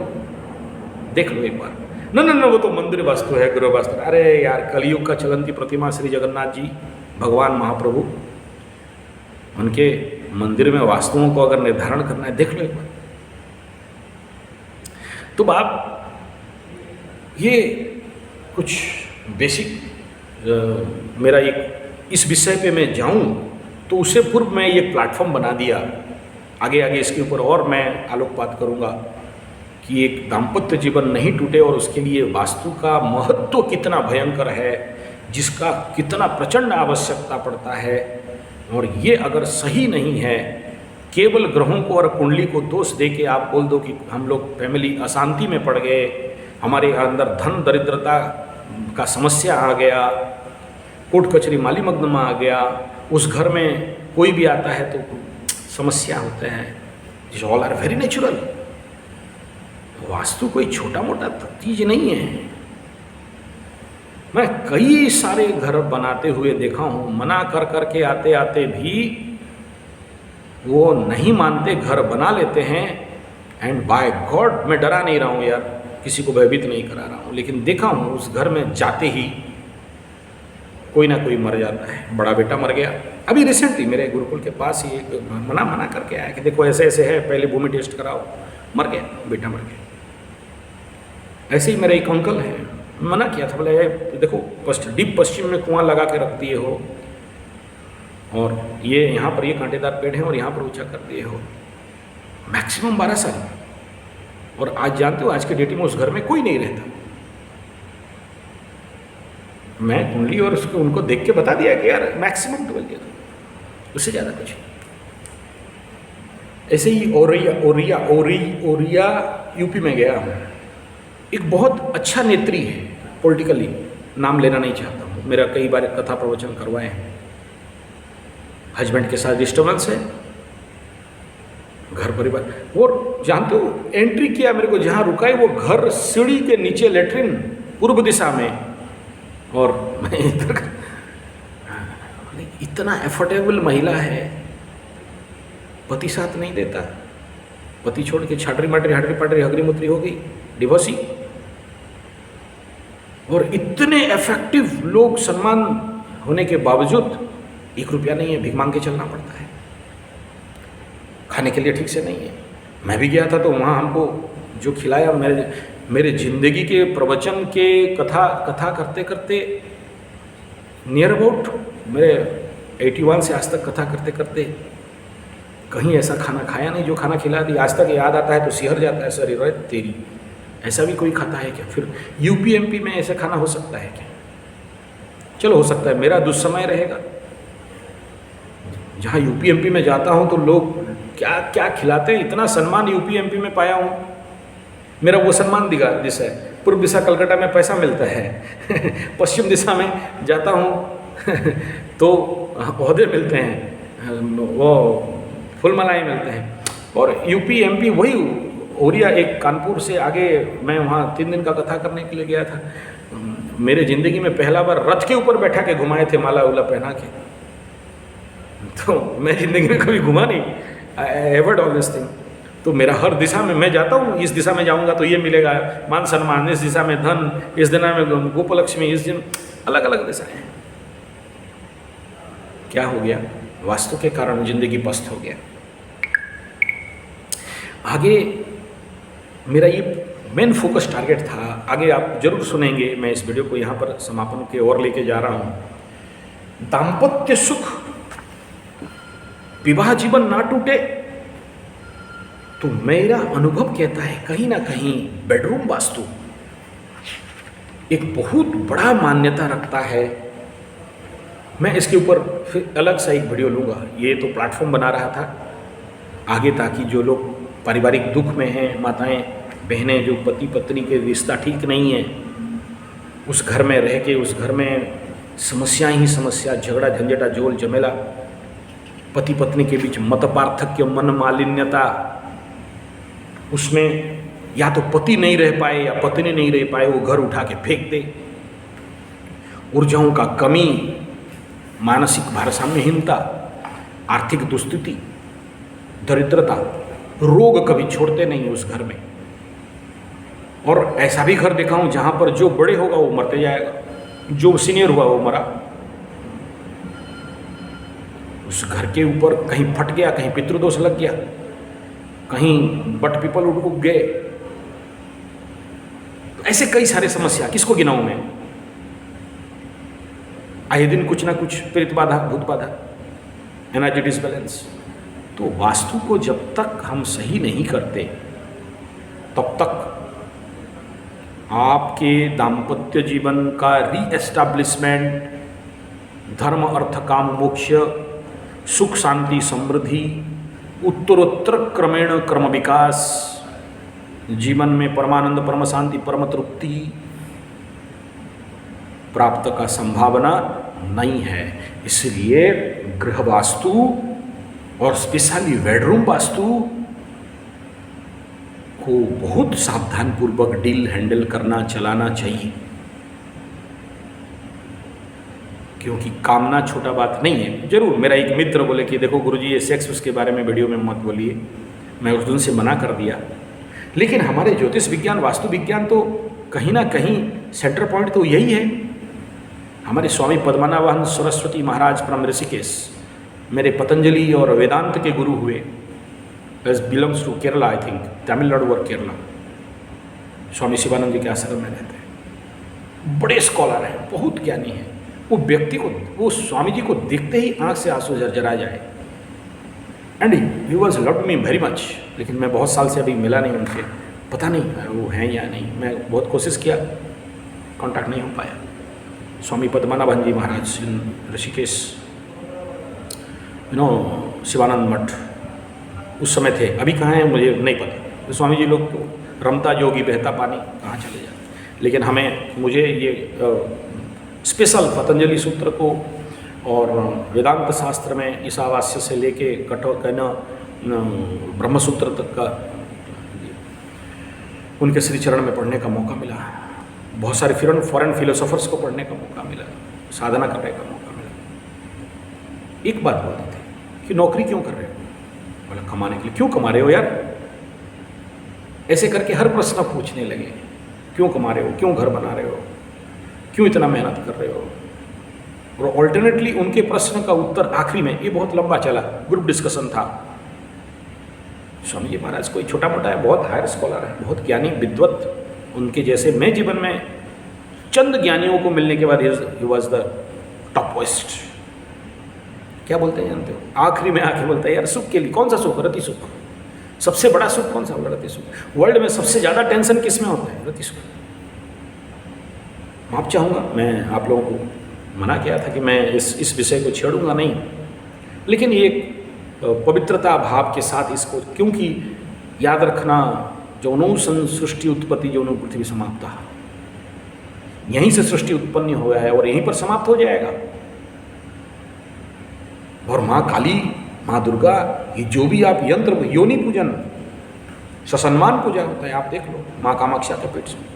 देख लो एक बार। न वो तो मंदिर वास्तु है, गृह वास्तु। अरे यार, कलयुग का चलंती प्रतिमा श्री जगन्नाथ जी भगवान महाप्रभु, उनके मंदिर में वास्तुओं को अगर निर्धारण करना है, देख लो एक बार। तो आप ये कुछ बेसिक मेरा एक इस विषय पे मैं जाऊं तो उससे पूर्व मैं ये प्लेटफॉर्म बना दिया, आगे इसके ऊपर और मैं आलोकपात करूंगा कि एक दाम्पत्य जीवन नहीं टूटे और उसके लिए वास्तु का महत्व कितना भयंकर है, जिसका कितना प्रचंड आवश्यकता पड़ता है। और ये अगर सही नहीं है केवल ग्रहों को और कुंडली को दोष दे के आप बोल दो कि हम लोग फैमिली अशांति में पड़ गए, हमारे अंदर धन दरिद्रता का समस्या आ गया, कोर्ट कचहरी माली मकदमा आ गया, उस घर में कोई भी आता है तो समस्या होते हैं, this all are very natural. Vastu कोई छोटा मोटा चीज नहीं है। मैं कई सारे घर बनाते हुए देखा हूँ, मना कर करके आते आते भी वो नहीं मानते, घर बना लेते हैं। एंड बाय गॉड मैं डरा नहीं रहा हूँ यार, किसी को भयभीत नहीं करा रहा हूँ, लेकिन देखा हूँ उस घर में जाते ही कोई ना कोई मर जाता है। बड़ा बेटा मर गया, अभी रिसेंटली मेरे गुरुकुल के पास ही एक मना करके आया कि देखो ऐसे ऐसे है, पहले भूमि टेस्ट कराओ, मर गया, बेटा मर गया। ऐसे ही मेरे एक अंकल हैं, मना किया था, बोले देखो डीप पश्चिम में कुआं लगा के रख दिए हो, और ये यहाँ पर ये कांटेदार पेड़ है और यहाँ पर ऊंचा कर दिए हो, मैक्सिमम 12 साल। और आज जानते हो आज के डेट में उस घर में कोई नहीं रहता। मैं कुंडली और उसको उनको देख के बता दिया कि यार मैक्सिमम 12 ईयर, उससे ज़्यादा कुछ नहीं। ऐसे ही ओरिया यूपी में गया हूँ, एक बहुत अच्छा नेत्री है, पॉलिटिकली नाम लेना नहीं चाहता हूँ, मेरा कई बार कथा प्रवचन करवाए हैं। हस्बैंड के साथ डिस्टर्बेंस है, घर परिवार, और जानते हो एंट्री किया मेरे को जहाँ रुका है वो घर, सीढ़ी के नीचे लेटरिन पूर्व दिशा में, और मैं इधर इतना एफोर्डेबल महिला है, पति साथ नहीं देता, पति छोड़ के छाटरी माटरी हाटरी पाटरी हगरी मुतरी हो गई, डिवोर्सी। और इतने इफेक्टिव लोग सम्मान होने के बावजूद 1 रुपया नहीं है, भीख मांग के चलना पड़ता है, खाने के लिए ठीक से नहीं है। मैं भी गया था तो वहाँ हमको जो खिलाया, मेरे जिंदगी के प्रवचन के कथा करते करते नियर अबाउट मेरे 81 से आज तक कथा करते करते कहीं ऐसा खाना खाया नहीं जो खाना खिला दी। आज तक याद आता है तो सिहर जाता है, सर रोए तेरी, ऐसा भी कोई खाता है क्या? फिर यूपी एमपी में ऐसा खाना हो सकता है क्या? चलो हो सकता है, मेरा दुस्समय रहेगा। जहाँ यूपी एमपी में जाता हूँ तो लोग क्या क्या खिलाते हैं, इतना सम्मान यूपी एमपी में पाया हूँ। मेरा वो सम्मान दिशा है, पूर्व दिशा कलकत्ता में पैसा मिलता है पश्चिम दिशा में जाता हूँ तो ओहदे मिलते हैं, वो फुलमलाई मिलते हैं। और यूपी एमपी वही ओरिया, एक कानपुर से आगे मैं वहाँ 3 दिन का कथा करने के लिए गया था। मेरे ज़िंदगी में पहला बार रथ के ऊपर बैठा के घुमाए थे, माला उला पहना के। तो मैं ज़िंदगी में कभी घुमा नहीं, I ever done this thing. तो मेरा हर दिशा में मैं जाता हूँ, इस दिशा में जाऊँगा तो ये मिलेगा मान सम्मान, इस दिशा में धन, इस दिशा में गोपलक्ष्मी, इस दिन अलग अलग दिशाएं हैं। क्या हो गया? वास्तु के कारण जिंदगी पस्त हो गया। आगे मेरा ये मेन फोकस टारगेट था, आगे आप जरूर सुनेंगे। मैं इस वीडियो को यहाँ पर समापन के ओर लेके जा रहा हूँ। दाम्पत्य सुख, विवाह जीवन ना टूटे, तो मेरा अनुभव कहता है कहीं ना कहीं बेडरूम वास्तु एक बहुत बड़ा मान्यता रखता है। मैं इसके ऊपर फिर अलग सा एक वीडियो लूँगा, ये तो प्लेटफॉर्म बना रहा था आगे, ताकि जो लोग पारिवारिक दुख में हैं, माताएं बहनें जो पति पत्नी के रिश्ता ठीक नहीं है, उस घर में रह के उस घर में समस्याएं ही समस्या, झगड़ा झंझटा झोल झमेला, पति पत्नी के बीच मत पार्थक्य, मन मालिन्यता, उसमें या तो पति नहीं रह पाए या पत्नी नहीं रह पाए, वो घर उठा के फेंक दे, ऊर्जाओं का कमी, मानसिक भारसाम्यहीनता, आर्थिक दुस्थिति, दरिद्रता, रोग कभी छोड़ते नहीं उस घर में। और ऐसा भी घर देखा हूं जहां पर जो बड़े होगा वो मरते जाएगा, जो सीनियर हुआ वो मरा। उस घर के ऊपर कहीं फट गया, कहीं पितृदोष लग गया, कहीं बट पीपल उठ गए, ऐसे कई सारे समस्या, किसको गिनाऊं मैं? आए दिन कुछ ना कुछ प्रेत बाधा, भूत बाधा, एनर्जी डिसबैलेंस। तो वास्तु को जब तक हम सही नहीं करते तब तक आपके दाम्पत्य जीवन का रीएस्टैब्लिशमेंट, धर्म अर्थ काम मोक्ष, सुख शांति समृद्धि, उत्तरोत्तर क्रमेण क्रम विकास, जीवन में परमानंद, परम शांति, परम तृप्ति प्राप्त का संभावना नहीं है। इसलिए गृह वास्तु और स्पेशली बेडरूम वास्तु को बहुत सावधान पूर्वक डील हैंडल करना, चलाना चाहिए, क्योंकि कामना छोटा बात नहीं है। जरूर मेरा एक मित्र बोले कि देखो गुरुजी ये सेक्स उसके बारे में वीडियो में मत बोलिए, मैं उस दिन से मना कर दिया। लेकिन हमारे ज्योतिष विज्ञान, वास्तु विज्ञान तो कहीं ना कहीं सेंटर पॉइंट तो यही है। हमारे स्वामी पद्मनाभन सरस्वती महाराज फ्रॉम ऋषिकेश मेरे पतंजलि और वेदांत के गुरु हुए। As belongs to Kerala, I think Tamil Nadu और केरला। स्वामी शिवानंद जी के आश्रम में रहते हैं, बड़े स्कॉलर हैं, बहुत ज्ञानी हैं। वो व्यक्ति को, वो स्वामी जी को देखते ही आंख से आंसू झरझरा जाए। And he was loved me very much. लेकिन मैं बहुत साल से अभी मिला नहीं उनसे, पता नहीं वो हैं या नहीं। मैं बहुत कोशिश किया, कांटेक्ट नहीं हो पाया। स्वामी पद्मनाभन जी महाराज ऋषिकेश, शिवानंद मठ उस समय थे, अभी कहाँ हैं मुझे नहीं पता। तो स्वामी जी लोग तो रमता जोगी बहता पानी कहाँ चले जाते। लेकिन मुझे ये स्पेशल पतंजलि सूत्र को और वेदांत शास्त्र में ईशावास्य से लेके कठोर कहना ब्रह्मसूत्र तक का उनके श्री चरण में पढ़ने का मौका मिला। बहुत सारे फॉरेन फिलोसोफर्स को पढ़ने का मौका मिला, साधना करने का मौका मिला। एक बात बोलते थे कि नौकरी क्यों कर रहे हो? बोला कमाने के लिए। क्यों कमा रहे हो यार? ऐसे करके हर प्रश्न पूछने लगे, क्यों कमा रहे हो, क्यों घर बना रहे हो, क्यों इतना मेहनत कर रहे हो। और ऑल्टरनेटली उनके प्रश्न का उत्तर आखिरी में, ये बहुत लंबा चला, ग्रुप डिस्कशन था। स्वामी जी महाराज कोई छोटा मोटा है, बहुत हायर स्कॉलर है, बहुत ज्ञानी विद्वत। उनके जैसे मैं जीवन में चंद ज्ञानियों को मिलने के बाद he was the top most. क्या बोलते हैं जानते हो? आखिरी में आके बोलता है यार सुख के लिए, कौन सा सुख? रति सुख। सबसे बड़ा सुख कौन सा? रति सुख। वर्ल्ड में सबसे ज़्यादा टेंशन किस में होता है? रति सुख। माफ चाहूँगा, मैं आप लोगों को मना किया था कि मैं इस विषय को छेड़ूंगा नहीं, लेकिन ये पवित्रता भाव के साथ इसको, क्योंकि याद रखना जौनो सृष्टि उत्पत्ति जौनो पृथ्वी समाप्ता, यहीं से सृष्टि उत्पन्न हुआ है और यहीं पर समाप्त हो जाएगा। और माँ काली, माँ दुर्गा, ये जो भी आप यंत्र, योनि पूजन, ससन्मान पूजा होता है, आप देख लो माँ कामाक्षा के पेट से।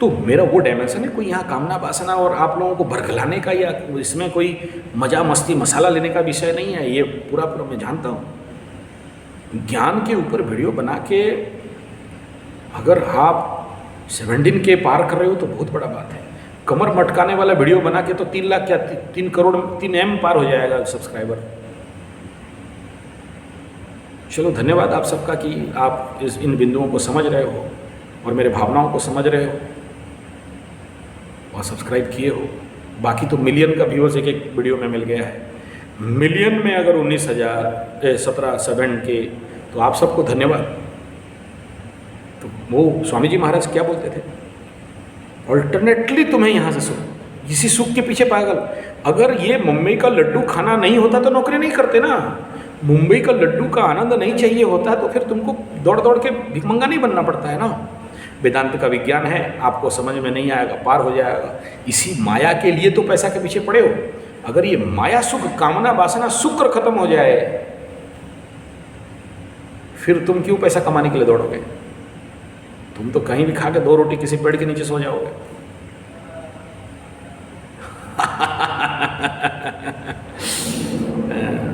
तो मेरा वो डायमेंशन है, कोई यहाँ कामना वासना और आप लोगों को भरगलाने का या इसमें कोई मजा मस्ती मसाला लेने का विषय नहीं है। ये पूरा मैं जानता हूँ। ज्ञान के ऊपर वीडियो बना के अगर आप 17K पार कर रहे हो तो बहुत बड़ा बात है। कमर मटकाने वाला वीडियो बना के तो 3 लाख क्या 3 करोड़ 3M पार हो जाएगा सब्सक्राइबर। चलो धन्यवाद आप सबका कि आप इन बिंदुओं को समझ रहे हो और मेरे भावनाओं को समझ रहे हो और सब्सक्राइब किए हो। बाकी तो मिलियन का व्यूअर्स एक वीडियो में मिल गया है। मिलियन में अगर 17 के तो आप सबको धन्यवाद। तो वो स्वामी जी महाराज क्या बोलते थे? ऑल्टरनेटली तुम्हें यहाँ से सुख, इसी सुख के पीछे पागल। अगर ये मुंबई का लड्डू खाना नहीं होता तो नौकरी नहीं करते ना। मुंबई का लड्डू का आनंद नहीं चाहिए होता तो फिर तुमको दौड़ दौड़ के भिखमंगा नहीं बनना पड़ता है ना। वेदांत का विज्ञान है, आपको समझ में नहीं आएगा, पार हो जाएगा। इसी माया के लिए तो पैसा के पीछे पड़े हो। अगर ये माया सुख, कामना वासना, शुक्र खत्म हो जाए फिर तुम क्यों पैसा कमाने के लिए दौड़ोगे? तुम तो कहीं भी खा के 2 रोटी किसी पेड़ के नीचे सो जाओगे।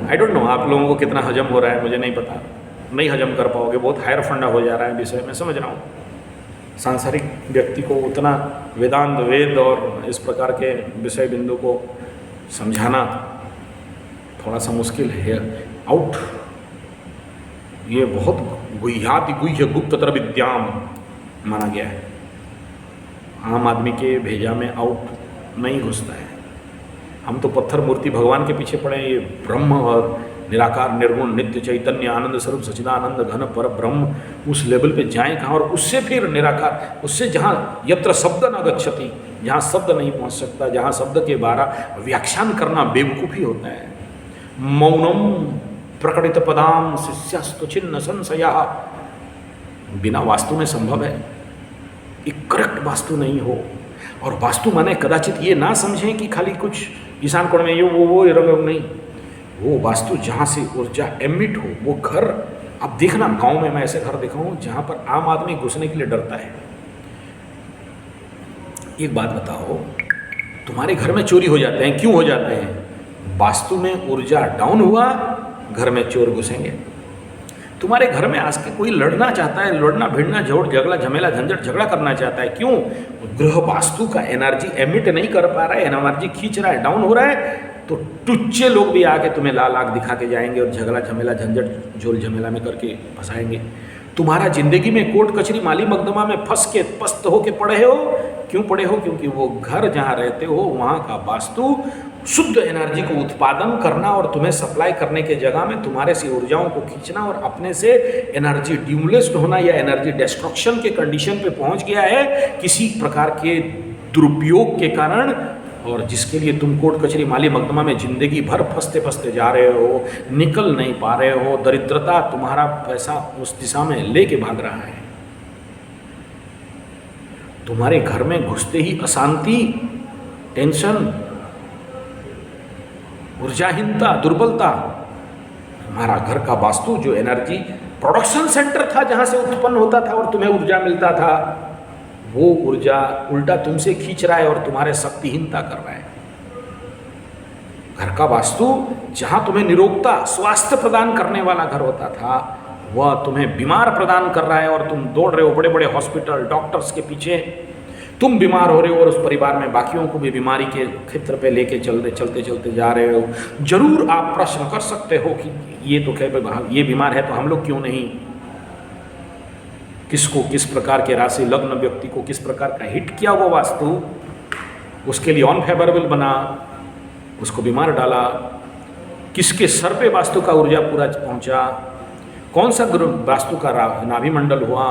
आई डोंट नो आप लोगों को कितना हजम हो रहा है, मुझे नहीं पता। नहीं हजम कर पाओगे, बहुत हायर फंडा हो जा रहा है विषय, मैं समझ रहा हूँ। सांसारिक व्यक्ति को उतना वेदांत, वेद और इस प्रकार के विषय बिंदु को समझाना थोड़ा सा मुश्किल है। आउट, ये बहुत गुह्याति गुह्य गुप्ततर विद्याम माना गया है। आम आदमी के भेजा में आउट नहीं घुसता है। हम तो पत्थर मूर्ति भगवान के पीछे पड़े। ये ब्रह्म और निराकार निर्गुण नित्य चैतन्य आनंद स्वरूप सच्चिदानंद घन पर ब्रह्म, उस लेवल पे जाएं कहाँ? और उससे फिर निराकार, उससे जहाँ यत्र शब्द न गच्छति, जहाँ शब्द नहीं पहुँच सकता, जहाँ शब्द के 12 व्याख्यान करना बेवकूफ़ी होता है। मौनम प्रकटित पदाम शिष्यस्तु छिन्न संशया, बिना वास्तु में संभव है। एक करेक्ट वास्तु नहीं हो, और वास्तु माने कदाचित ये ना समझें कि खाली कुछ ईशान कोण में ये वो रंग नहीं, वो वास्तु जहाँ से ऊर्जा एमिट हो वो घर। अब देखना गांव में मैं ऐसे घर देखा हूँ जहाँ पर आम आदमी घुसने के लिए डरता है। एक बात बताओ, तुम्हारे घर में चोरी हो जाते हैं, क्यों हो जाते हैं? वास्तु में ऊर्जा डाउन हुआ, घर में चोर घुसेंगे। तुम्हारे घर में आज के कोई लड़ना चाहता है, लड़ना भिड़ना झोड़ झगड़ा झमेला झंझट झगड़ा करना चाहता है, क्यों? ग्रह वास्तु का एनर्जी एमिट नहीं कर पा रहा है, एनर्जी खींच रहा है, डाउन हो रहा है, तो टुच्चे लोग भी आके तुम्हें लाल आग दिखा के जाएंगे और झगड़ा झमेला झंझट झोल झमेला में करके फंसाएंगे। तुम्हारा जिंदगी में कोर्ट कचहरी माली मकदमा में फंस के पस्त हो के पड़े हो, क्यों पड़े हो? क्योंकि वो घर जहाँ रहते हो वहाँ का वास्तु शुद्ध एनर्जी को उत्पादन करना और तुम्हें सप्लाई करने के जगह में तुम्हारे से ऊर्जाओं को खींचना और अपने से एनर्जी ड्यूमलेस्ड होना या एनर्जी डिस्ट्रक्शन के कंडीशन पे पहुंच गया है किसी प्रकार के दुरुपयोग के कारण, और जिसके लिए तुम कोर्ट कचहरी माली मकदमा में जिंदगी भर फंसते फंसते जा रहे हो, निकल नहीं पा रहे हो। दरिद्रता तुम्हारा पैसा उस दिशा में लेके भाग रहा है। तुम्हारे घर में घुसते ही अशांति, टेंशन, ऊर्जाहीनता, दुर्बलता। तुम्हारा घर का वास्तु जो एनर्जी प्रोडक्शन सेंटर था जहां से उत्पन्न होता था और तुम्हें ऊर्जा मिलता था, वो ऊर्जा उल्टा तुमसे खींच रहा है और तुम्हारे शक्तिहीनता कर रहा है। घर का वास्तु जहां तुम्हें निरोगता, स्वास्थ्य प्रदान करने वाला घर होता था, वह तुम्हें बीमार प्रदान कर रहा है और तुम दौड़ रहे हो बड़े बड़े हॉस्पिटल, डॉक्टर्स के पीछे। तुम बीमार हो रहे हो और उस परिवार में बाकियों को भी बीमारी के क्षेत्र पे लेके चलते चलते जा रहे हो। जरूर आप प्रश्न कर सकते हो कि ये तो क्या, ये बीमार है तो हम लोग क्यों नहीं? किसको किस प्रकार के राशि लग्न व्यक्ति को किस प्रकार का हिट किया वो वास्तु, उसके लिए अनफेवरेबल बना, उसको बीमार डाला। किसके सर पे वास्तु का ऊर्जा पूरा पहुंचा, कौन सा वास्तु का नाभि मंडल हुआ,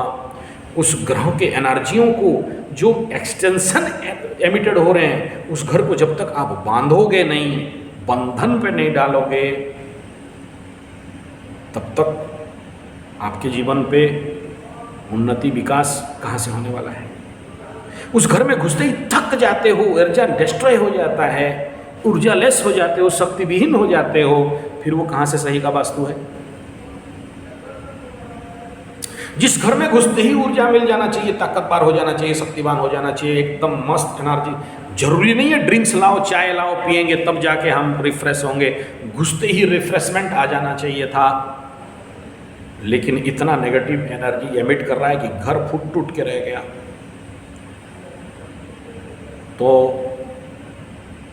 उस ग्रहों के एनर्जियों को जो एक्सटेंशन एमिटेड हो रहे हैं, उस घर को जब तक आप बांधोगे नहीं, बंधन पे नहीं डालोगे, तब तक आपके जीवन पे उन्नति विकास कहाँ से होने वाला है? उस घर में घुसते ही थक जाते हो, ऊर्जा डिस्ट्रॉय हो जाता है, ऊर्जा लेस हो जाते हो, शक्ति विहीन हो जाते हो, फिर वो कहाँ से सही का वास्तु है? जिस घर में घुसते ही ऊर्जा मिल जाना चाहिए, ताकतवर हो जाना चाहिए, शक्तिवान हो जाना चाहिए, एकदम मस्त एनर्जी। जरूरी नहीं है ड्रिंक्स लाओ, चाय लाओ, पिएंगे तब जाके हम रिफ्रेश होंगे। घुसते ही रिफ्रेशमेंट आ जाना चाहिए था, लेकिन इतना नेगेटिव एनर्जी एमिट कर रहा है कि घर फूट टूट के रह गया। तो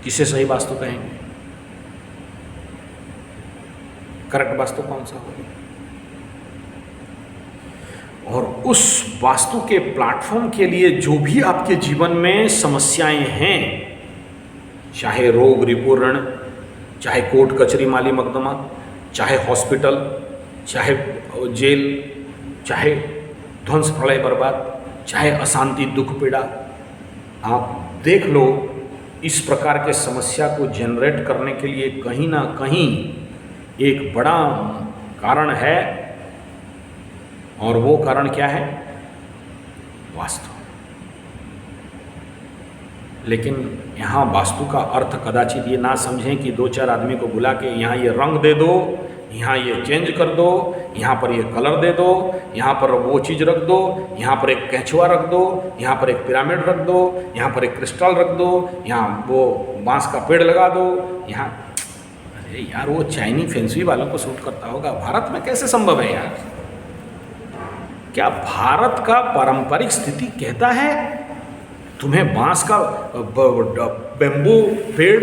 किसे सही वास्तु कहेंगे? करेक्ट वास्तु कौन सा होगा? और उस वास्तु के प्लेटफॉर्म के लिए जो भी आपके जीवन में समस्याएं हैं, चाहे रोग रिपुण, चाहे कोर्ट कचहरी माली मकदमा, चाहे हॉस्पिटल, चाहे जेल, चाहे ध्वंस प्रलय बर्बाद, चाहे अशांति दुख पीड़ा, आप देख लो इस प्रकार के समस्या को जनरेट करने के लिए कहीं ना कहीं एक बड़ा कारण है। और वो कारण क्या है? वास्तु। लेकिन यहाँ वास्तु का अर्थ कदाचित ये ना समझें कि दो चार आदमी को बुला के यहाँ ये रंग दे दो, यहाँ ये चेंज कर दो, यहाँ पर ये कलर दे दो, यहाँ पर वो चीज़ रख दो, यहाँ पर एक कैचुआ रख दो, यहाँ पर एक पिरामिड रख दो, यहाँ पर एक क्रिस्टल रख दो, यहाँ वो बांस का पेड़ लगा दो, यहाँ। अरे यार, वो चाइनी फैंसी वालों को सूट करता होगा, भारत में कैसे संभव है यार? क्या भारत का पारंपरिक स्थिति कहता है तुम्हें बांस का बेम्बू पेड़?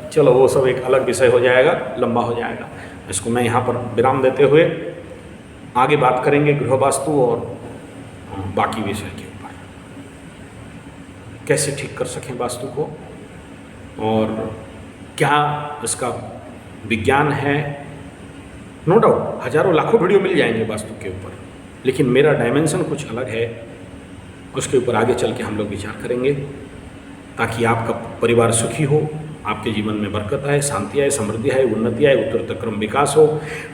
चलो वो सब एक अलग विषय हो जाएगा, लंबा हो जाएगा। इसको मैं यहाँ पर विराम देते हुए आगे बात करेंगे गृह वास्तु और बाकी विषय के ऊपर, कैसे ठीक कर सकें वास्तु को और क्या इसका विज्ञान है। नो डाउट हजारों लाखों वीडियो मिल जाएंगे वास्तु के ऊपर, लेकिन मेरा डायमेंशन कुछ अलग है, उसके ऊपर आगे चल के हम लोग विचार करेंगे ताकि आपका परिवार सुखी हो, आपके जीवन में बरकत आए, शांति आए, समृद्धि आए, उन्नति आए, उत्तरोत्तर क्रम विकास हो।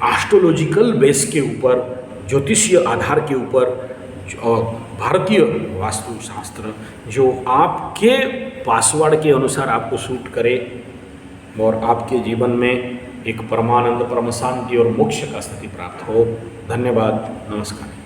एस्ट्रोलॉजिकल बेस के ऊपर, ज्योतिषीय आधार के ऊपर और भारतीय वास्तुशास्त्र जो आपके पासवर्ड के अनुसार आपको सूट करे और आपके जीवन में एक परमानंद, परम शांति और मोक्ष का स्थिति प्राप्त हो। धन्यवाद, नमस्कार।